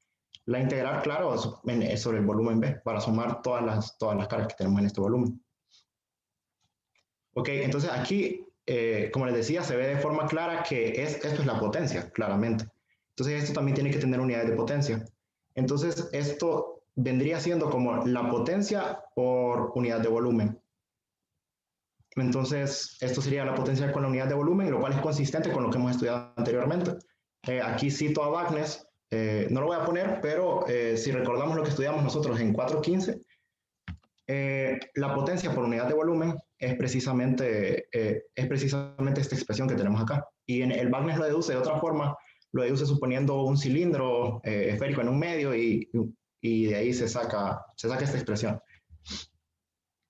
La integral, claro, es sobre el volumen B, para sumar todas las cargas que tenemos en este volumen. Ok, entonces aquí, como les decía, se ve de forma clara que esto es la potencia, claramente. Entonces, esto también tiene que tener unidades de potencia. Entonces, esto vendría siendo como la potencia por unidad de volumen. Entonces, esto sería la potencia con la unidad de volumen, lo cual es consistente con lo que hemos estudiado anteriormente. Aquí cito a Wagner, no lo voy a poner, pero si recordamos lo que estudiamos nosotros en 4.15, la potencia por unidad de volumen es precisamente esta expresión que tenemos acá. Y el Wagner lo deduce de otra forma, lo deduce suponiendo un cilindro esférico en un medio y de ahí se saca esta expresión.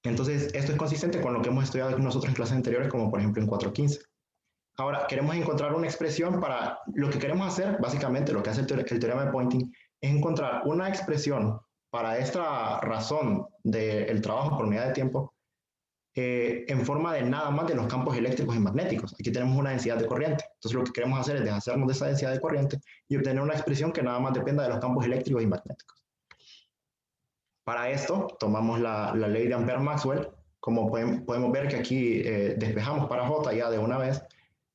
Entonces, esto es consistente con lo que hemos estudiado nosotros en clases anteriores, como por ejemplo en 4.15. Ahora, queremos encontrar una expresión para lo que queremos hacer, básicamente lo que hace el teorema de Poynting, es encontrar una expresión para esta razón del trabajo por unidad de tiempo en forma de nada más de los campos eléctricos y magnéticos. Aquí tenemos una densidad de corriente. Entonces, lo que queremos hacer es deshacernos de esa densidad de corriente y obtener una expresión que nada más dependa de los campos eléctricos y magnéticos. Para esto, tomamos la ley de Ampère-Maxwell. Como podemos ver que aquí despejamos para J ya de una vez,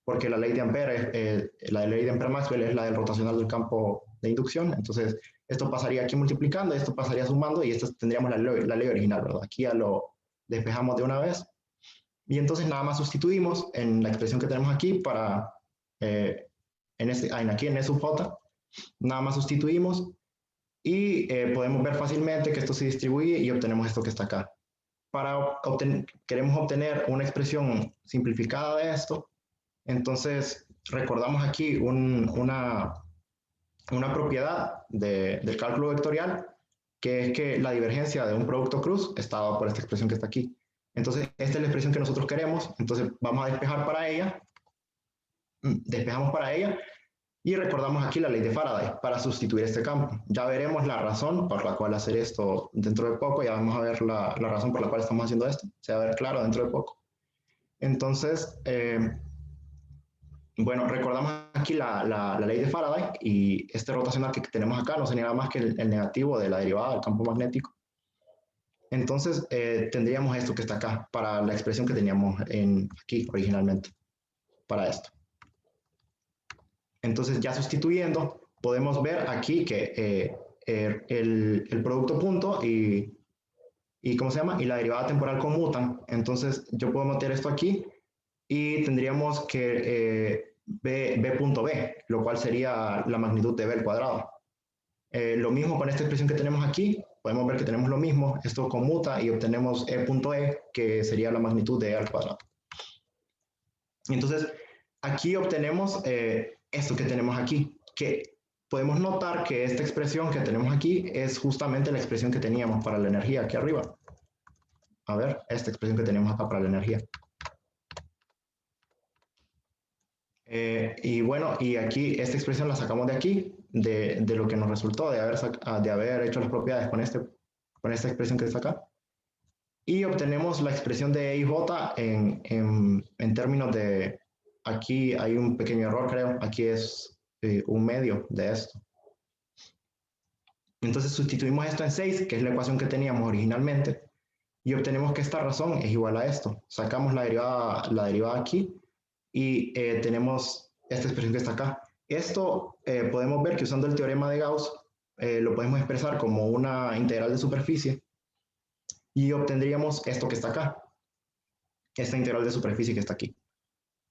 porque la ley de Ampère, la ley de Ampère-Maxwell es la del rotacional del campo de inducción. Entonces, esto pasaría aquí multiplicando, esto pasaría sumando, y esto tendríamos la ley original, ¿verdad? Aquí ya lo despejamos de una vez. Y entonces nada más sustituimos en la expresión que tenemos aquí para, aquí en E sub J, nada más sustituimos. Y podemos ver fácilmente que esto se distribuye y obtenemos esto que está acá. Queremos obtener una expresión simplificada de esto. Entonces, recordamos aquí una propiedad del cálculo vectorial, que es que la divergencia de un producto cruz está dada por esta expresión que está aquí. Entonces, esta es la expresión que nosotros queremos. Entonces, vamos a despejar para ella. Despejamos para ella. Y recordamos aquí la ley de Faraday para sustituir este campo. Ya veremos la razón por la cual hacer esto dentro de poco. Ya vamos a ver la razón por la cual estamos haciendo esto. Se va a ver claro dentro de poco. Entonces, bueno, recordamos aquí la ley de Faraday y este rotacional que tenemos acá no sería nada más que el negativo de la derivada del campo magnético. Entonces, tendríamos esto que está acá para la expresión que teníamos aquí originalmente para esto. Entonces, ya sustituyendo, podemos ver aquí que el producto punto y ¿cómo se llama? Y la derivada temporal conmutan. Entonces, yo puedo meter esto aquí y tendríamos que B punto B, lo cual sería la magnitud de B al cuadrado. Lo mismo con esta expresión que tenemos aquí, podemos ver que tenemos lo mismo, esto conmuta y obtenemos E punto E, que sería la magnitud de E al cuadrado. Entonces, aquí obtenemos esto que tenemos aquí, que podemos notar que esta expresión que tenemos aquí es justamente la expresión que teníamos para la energía aquí arriba. A ver, esta expresión que tenemos acá para la energía. Y bueno, y aquí esta expresión la sacamos de aquí, de lo que nos resultó de haber hecho las propiedades con esta expresión que está acá. Y obtenemos la expresión de E y J en términos de, aquí hay un pequeño error creo, aquí es un medio de esto. Entonces sustituimos esto en 6, que es la ecuación que teníamos originalmente, y obtenemos que esta razón es igual a esto. Sacamos la derivada aquí, y tenemos esta expresión que está acá. Esto podemos ver que usando el teorema de Gauss lo podemos expresar como una integral de superficie y obtendríamos esto que está acá, esta integral de superficie que está aquí.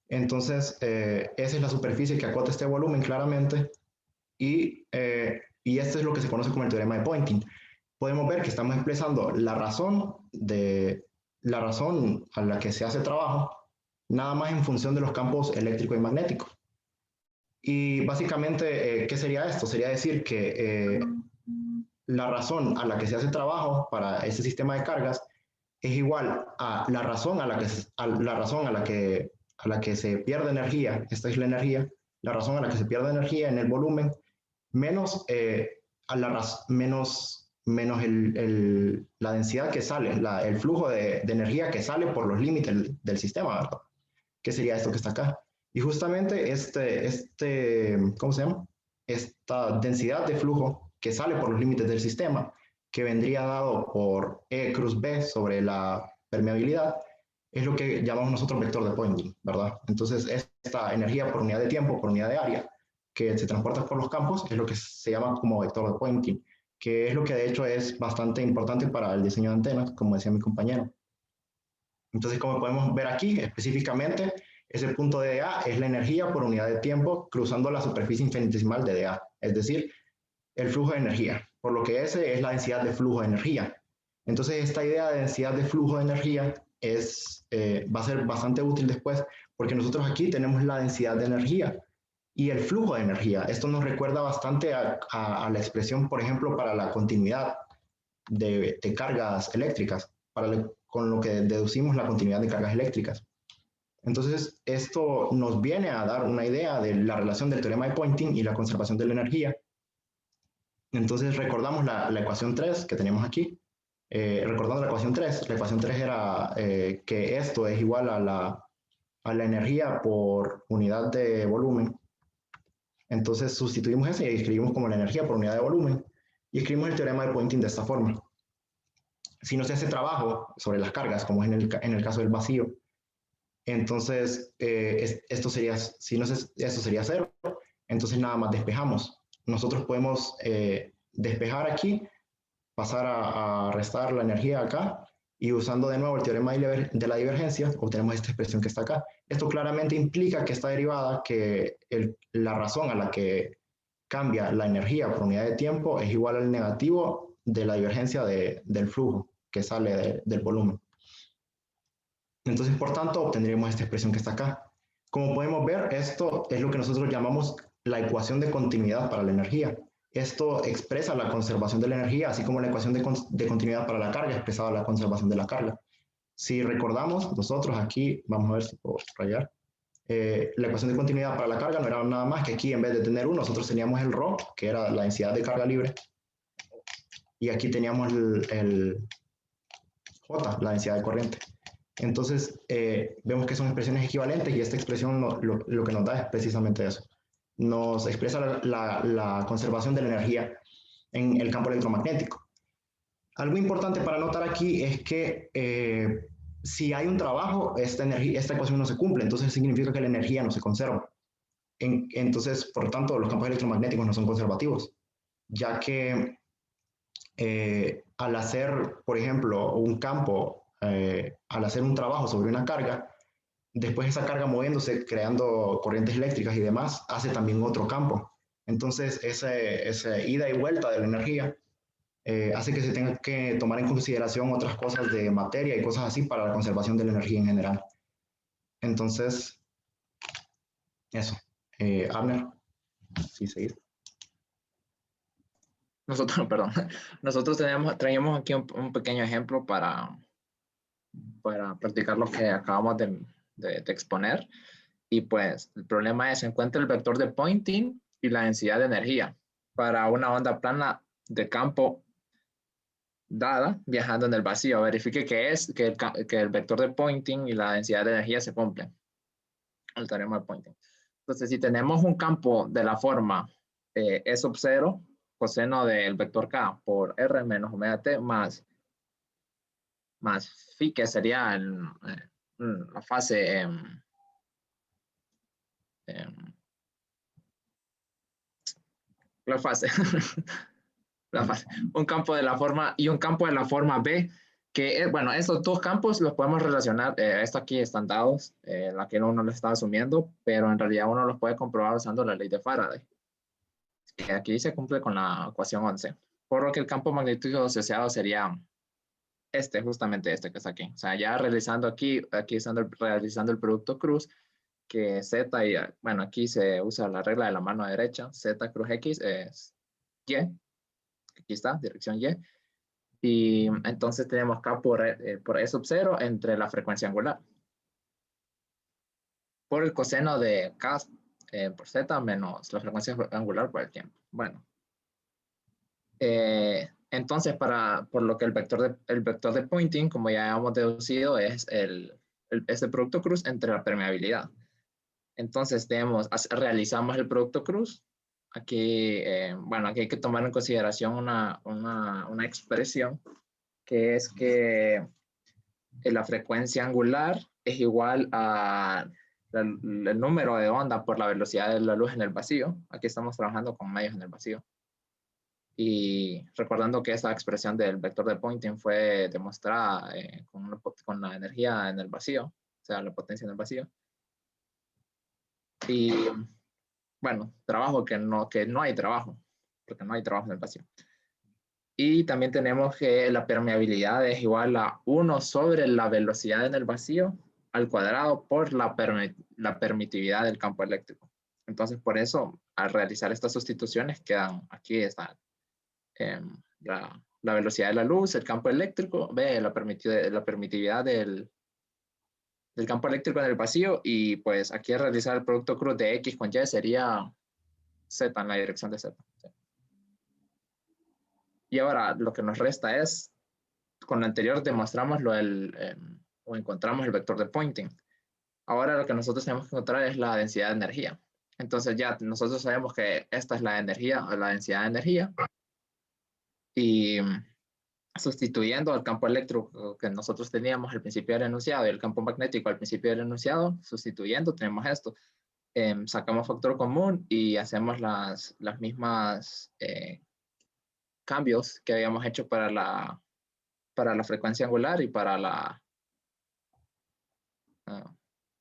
Entonces, esa es la superficie que acota este volumen claramente y esto es lo que se conoce como el teorema de Poynting. podemos ver que estamos expresando la razón a la que se hace trabajo, nada más en función de los campos eléctrico y magnético. Y básicamente, ¿qué sería esto? Sería decir que la razón a la que se hace trabajo para ese sistema de cargas es igual a la razón a la que se pierde energía, esta es la energía, la razón a la que se pierde energía en el volumen, menos, la densidad que sale, el flujo de energía que sale por los límites del sistema, ¿verdad? ¿Qué sería esto que está acá? Y justamente ¿cómo se llama? Esta densidad de flujo que sale por los límites del sistema, que vendría dado por E cruz B sobre la permeabilidad, es lo que llamamos nosotros vector de Poynting, ¿verdad? Entonces, esta energía por unidad de tiempo, por unidad de área, que se transporta por los campos, es lo que se llama como vector de Poynting, que es lo que de hecho es bastante importante para el diseño de antenas, como decía mi compañero. Entonces, como podemos ver aquí, específicamente, ese punto de dA es la energía por unidad de tiempo cruzando la superficie infinitesimal de dA, es decir, el flujo de energía, por lo que ese es la densidad de flujo de energía. Entonces, esta idea de densidad de flujo de energía va a ser bastante útil después, porque nosotros aquí tenemos la densidad de energía y el flujo de energía. Esto nos recuerda bastante a la expresión, por ejemplo, para la continuidad de cargas eléctricas, con lo que deducimos la continuidad de cargas eléctricas. Entonces, esto nos viene a dar una idea de la relación del teorema de Poynting y la conservación de la energía. Entonces, recordamos la ecuación 3 que teníamos aquí. Recordando la ecuación 3 era que esto es igual a la energía por unidad de volumen. Entonces, sustituimos eso y escribimos como la energía por unidad de volumen. Y escribimos el teorema de Poynting de esta forma. Si no se hace trabajo sobre las cargas, como es en el caso del vacío, entonces esto sería 0, entonces nada más despejamos. Nosotros podemos despejar aquí, pasar a restar la energía acá, y usando de nuevo el teorema de la divergencia, obtenemos esta expresión que está acá. Esto claramente implica que esta derivada, que la razón a la que cambia la energía por unidad de tiempo es igual al negativo de la divergencia del flujo que sale del volumen. Entonces, por tanto, obtendremos esta expresión que está acá. Como podemos ver, esto es lo que nosotros llamamos la ecuación de continuidad para la energía. Esto expresa la conservación de la energía, así como la ecuación de continuidad para la carga expresaba la conservación de la carga. Si recordamos, nosotros aquí, vamos a ver si puedo rayar, la ecuación de continuidad para la carga no era nada más que aquí, en vez de tener 1, nosotros teníamos el ρ, que era la densidad de carga libre, y aquí teníamos el J, la densidad de corriente. Entonces, vemos que son expresiones equivalentes y esta expresión lo que nos da es precisamente eso. Nos expresa la conservación de la energía en el campo electromagnético. Algo importante para notar aquí es que si hay un trabajo, esta ecuación no se cumple, entonces significa que la energía no se conserva. Entonces, por lo tanto, los campos electromagnéticos no son conservativos, ya que al hacer, por ejemplo, un campo, al hacer un trabajo sobre una carga, después esa carga moviéndose, creando corrientes eléctricas y demás, hace también otro campo. Entonces, esa ida y vuelta de la energía hace que se tenga que tomar en consideración otras cosas de materia y cosas así para la conservación de la energía en general. Entonces, eso. Abner, sí, seguir. Nosotros traíamos aquí un pequeño ejemplo para practicar lo que acabamos de exponer. Y pues el problema es: se encuentra el vector de Poynting y la densidad de energía para una onda plana de campo dada viajando en el vacío. Verifique que el vector de Poynting y la densidad de energía se cumplen. El teorema de Poynting. Entonces, si tenemos un campo de la forma E sub 0, coseno del vector K por R menos omega T más phi, que sería la fase un campo de la forma y un campo de la forma B, que bueno, estos dos campos los podemos relacionar. Esto aquí están dados, la que uno lo está asumiendo, pero en realidad uno los puede comprobar usando la ley de Faraday, que aquí se cumple con la ecuación 11. por lo que el campo magnético asociado sería justamente este que está aquí. O sea, ya realizando aquí realizando el producto cruz, que Z y, bueno, aquí se usa la regla de la mano derecha, Z cruz X es Y, aquí está, dirección Y, y entonces tenemos K por E sub 0 entre la frecuencia angular, por el coseno de K por Z menos la frecuencia angular por el tiempo. Bueno, entonces por lo que el vector de Poynting, como ya hemos deducido, es el producto cruz entre la permeabilidad. Entonces realizamos el producto cruz. Aquí, bueno, aquí hay que tomar en consideración una expresión que es que la frecuencia angular es igual a el número de onda por la velocidad de la luz en el vacío. Aquí estamos trabajando con medios en el vacío. Y recordando que esa expresión del vector de Poynting fue demostrada con la energía en el vacío, o sea, la potencia en el vacío. Y bueno, trabajo que no hay trabajo, porque no hay trabajo en el vacío. Y también tenemos que la permeabilidad es igual a 1 sobre la velocidad en el vacío al cuadrado por la permitividad del campo eléctrico. Entonces, por eso, al realizar estas sustituciones, quedan aquí está la velocidad de la luz, el campo eléctrico, la permitividad del campo eléctrico en el vacío, y pues aquí realizar el producto cruz de X con Y sería Z en la dirección de Z. Y ahora lo que nos resta es, con lo anterior demostramos o encontramos el vector de Poynting. Ahora lo que nosotros tenemos que encontrar es la densidad de energía. Entonces ya nosotros sabemos que esta es la energía, la densidad de energía, y sustituyendo al campo eléctrico que nosotros teníamos al principio del enunciado y el campo magnético al principio del enunciado, sustituyendo tenemos esto. Sacamos factor común y hacemos las mismas cambios que habíamos hecho para la frecuencia angular y para la...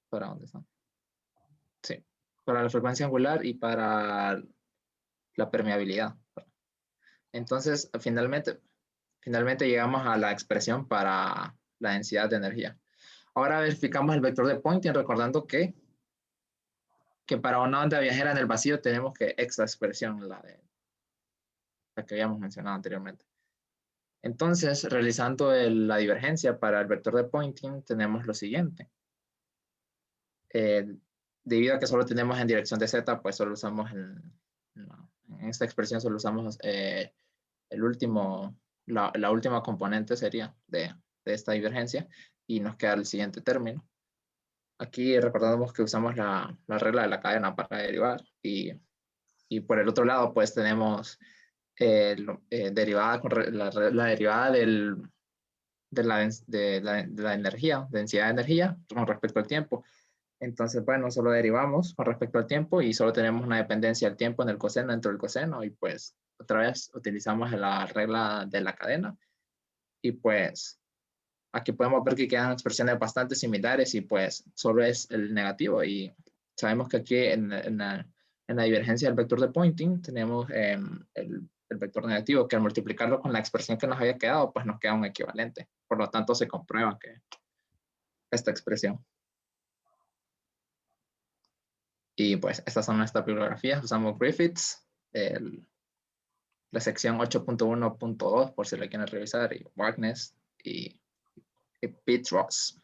¿para dónde está? Sí, para la frecuencia angular y para la permeabilidad. Entonces, finalmente llegamos a la expresión para la densidad de energía. Ahora verificamos el vector de Poynting, recordando que para una onda viajera en el vacío tenemos que esta expresión, la que habíamos mencionado anteriormente. Entonces, realizando la divergencia para el vector de Poynting, tenemos lo siguiente. Debido a que solo tenemos en dirección de Z, pues solo usamos en esta expresión solo usamos la última componente sería de esta divergencia, y nos queda el siguiente término. Aquí recordamos que usamos la regla de la cadena para derivar, y por el otro lado pues tenemos la derivada de la energía, densidad de energía con respecto al tiempo. Entonces, bueno, solo derivamos con respecto al tiempo y solo tenemos una dependencia del tiempo en el coseno dentro del coseno, y pues otra vez utilizamos la regla de la cadena, y pues aquí podemos ver que quedan expresiones bastante similares y pues solo es el negativo, y sabemos que aquí en la divergencia del vector de Poynting tenemos el vector negativo, que al multiplicarlo con la expresión que nos había quedado, pues nos queda un equivalente. Por lo tanto, se comprueba que esta expresión. Y pues estas son nuestras bibliografías. Usamos Griffiths, la sección 8.1.2 por si la quieren revisar, y Wagner y Pitts-Ross.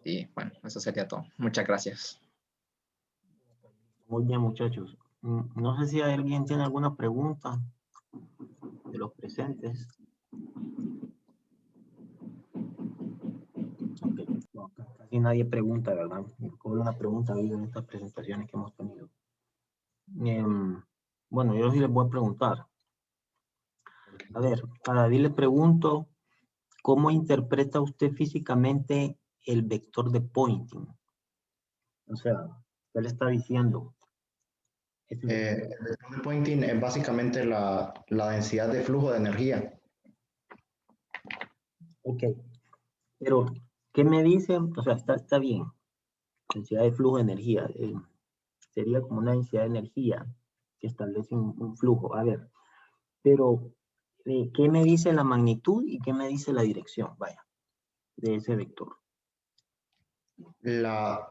Y bueno, eso sería todo. Muchas gracias. Muy bien, muchachos. No sé si alguien tiene alguna pregunta de los presentes. Okay. No, casi nadie pregunta, ¿verdad? Como una pregunta ha habido en estas presentaciones que hemos tenido. Bueno, yo sí les voy a preguntar. A ver, a David le pregunto, ¿cómo interpreta usted físicamente el vector de Poynting? O sea, ¿qué le está diciendo? El vector de Poynting es básicamente la densidad de flujo de energía. Ok, pero ¿qué me dice? O sea, está bien. Densidad de flujo de energía. Sería como una densidad de energía que establece un flujo. A ver, Pero, ¿qué me dice la magnitud y qué me dice la dirección? Vaya, de ese vector.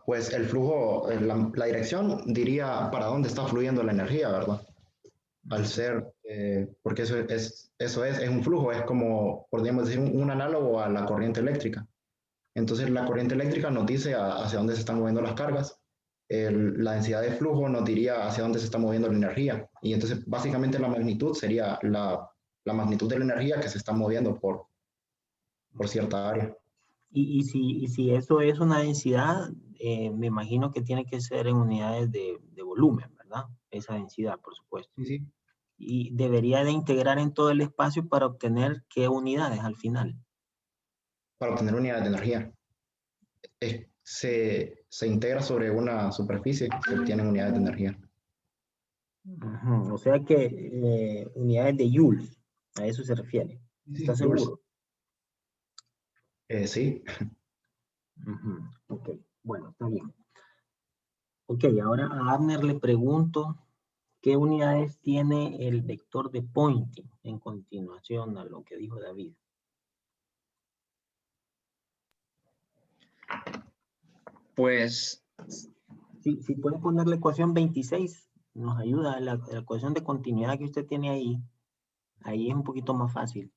Pues el flujo, la dirección diría para dónde está fluyendo la energía, ¿verdad? Al ser, porque eso es un flujo, es como, podríamos decir, un análogo a la corriente eléctrica. Entonces la corriente eléctrica nos dice hacia dónde se están moviendo las cargas, la densidad de flujo nos diría hacia dónde se está moviendo la energía. Y entonces básicamente la magnitud sería la magnitud de la energía que se está moviendo por cierta área. Y si eso es una densidad, me imagino que tiene que ser en unidades de volumen, ¿verdad? Esa densidad, por supuesto. Sí, sí. Y debería de integrar en todo el espacio para obtener qué unidades al final. Para obtener unidades de energía. Se integra sobre una superficie, se obtienen unidades de energía. O sea que unidades de joules, a eso se refiere. ¿Estás seguro? Sí. Ok, bueno, está bien. Ok, ahora a Abner le pregunto, ¿qué unidades tiene el vector de Poynting en continuación a lo que dijo David? Pues, Si puede poner la ecuación 26, nos ayuda. La ecuación de continuidad que usted tiene ahí es un poquito más fácil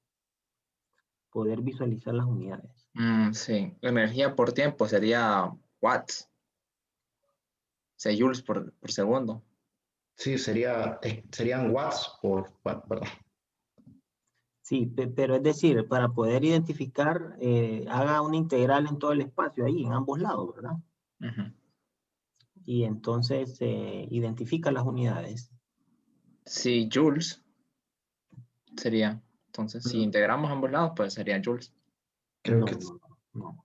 poder visualizar las unidades. sí, energía por tiempo sería watts, o sea, joules por segundo. Sí, serían watts ¿verdad? Sí, pero es decir, para poder identificar, haga una integral en todo el espacio ahí, en ambos lados, ¿verdad? Ujú. Y entonces identifica las unidades. Sí, joules sería. Entonces, si integramos ambos lados, pues sería joules. Creo No, que no.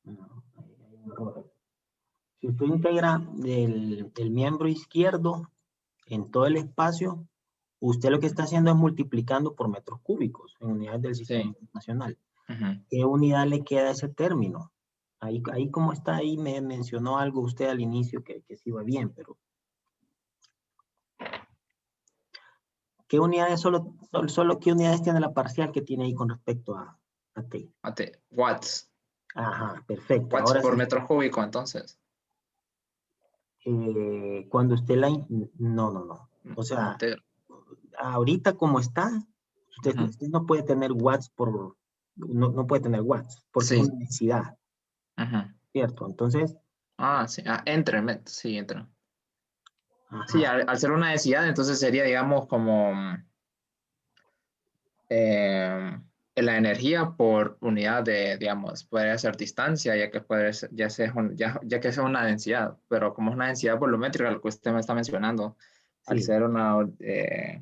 Hay un error. Si usted integra el miembro izquierdo en todo el espacio, usted lo que está haciendo es multiplicando por metros cúbicos en unidades del sistema Sí. internacional. Ujú. ¿Qué unidad le queda a ese término? Ahí como está, ahí me mencionó algo usted al inicio que sí iba bien, pero ¿qué unidades solo qué unidades tiene la parcial que tiene ahí con respecto a T? Watts. Ajá, perfecto. Watts Ahora por sí, metro cúbico, entonces. cuando usted no. O sea, Integro. ahorita como está, Ujú. usted no puede tener watts no puede tener watts, porque es Sí. una densidad, Ujú. ¿cierto? Entonces, Sí. Sí, entre. Sí, ajá, al ser una densidad, entonces sería, digamos, como la energía por unidad de, digamos, podría ser distancia, ya que puede ser, ya que es una densidad, pero como es una densidad volumétrica, lo que usted me está mencionando, al sí, ser una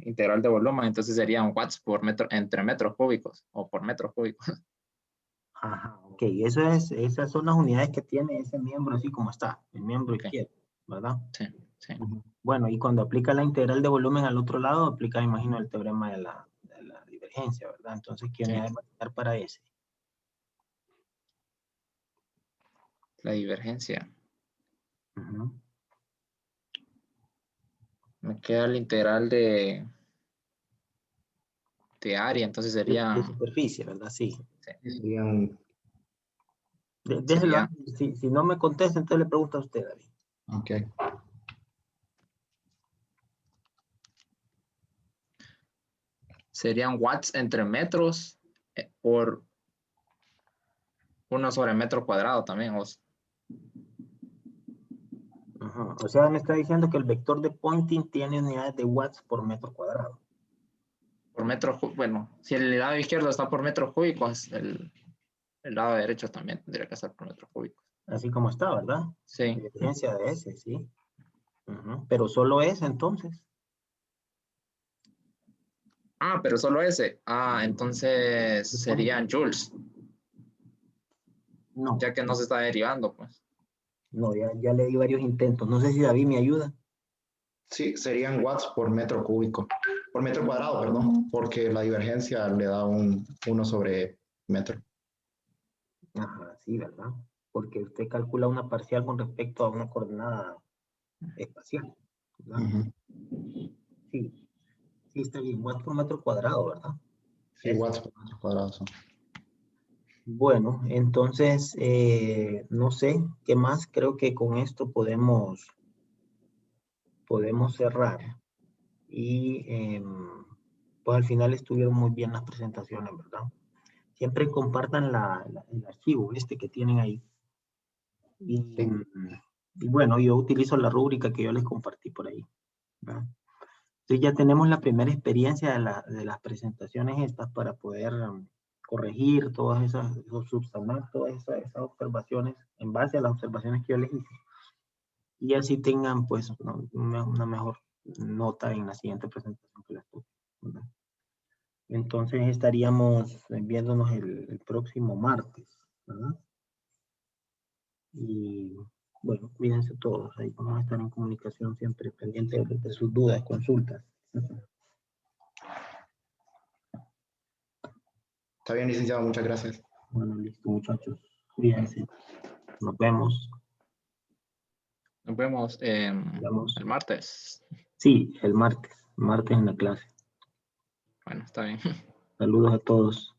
integral de volumen, entonces serían watts por metro, entre metros cúbicos o por metros cúbicos. ajá, ok, esas son las unidades que tiene ese miembro así como está, el miembro Ok, izquierdo, ¿verdad? sí, sí. Bueno, y cuando aplica la integral de volumen al otro lado, aplica, imagino, el teorema de la divergencia, ¿verdad? Entonces, ¿qué Sí. unidades va a estar para ese? La divergencia. Ujú. Me queda la integral de área, entonces De sería, superficie, ¿verdad? Sí. sí, serían, Déjelo, sería, si no me contesta, entonces le pregunto a usted, David. ok. serían watts entre metros por 1 sobre metro cuadrado también, Ajá. O sea, me está diciendo que el vector de Poynting tiene unidades de watts por metro cuadrado. por metro, bueno, si el lado izquierdo está por metros cúbicos, el lado derecho también tendría que estar por metros cúbicos. Así como está, ¿verdad? Sí. Divergencia de ese, sí. Ujú. Pero solo ese, entonces. Pero solo ese. Entonces De serían Poynting. joules, No, ya que no se está derivando, pues. no, ya le di varios intentos. No sé si David me ayuda. Sí, serían watts por metro cúbico, por metro cuadrado, perdón, porque la divergencia le da un 1 sobre metro. Ajá, sí, ¿verdad? Porque usted calcula una parcial con respecto a una coordenada espacial, ¿verdad? Ujú. Sí. Sí, está bien, watts por metro cuadrado, ¿verdad? Sí, watts por metro cuadrado son. Bueno, entonces, no sé, ¿qué más? Creo que con esto podemos cerrar. Y pues al final estuvieron muy bien las presentaciones, ¿verdad? Siempre compartan el archivo que tienen ahí. Y, Sí. y bueno, yo utilizo la rúbrica que yo les compartí por ahí, ¿verdad? Entonces ya tenemos la primera experiencia de las presentaciones estas para poder corregir todas esas, o subsanar todas esas observaciones en base a las observaciones que yo les hice. Y así tengan pues una mejor nota en la siguiente presentación que les toque, ¿verdad? Entonces estaríamos viéndonos el próximo martes, ¿verdad? Y bueno, cuídense todos, ahí vamos a estar en comunicación siempre pendiente de sus dudas, consultas. Está bien, licenciado, muchas gracias. Bueno, listo, muchachos. Cuídense. Nos vemos. Nos vemos Vamos. el martes. Sí, el martes. Martes en la clase. Bueno, está bien. Saludos a todos.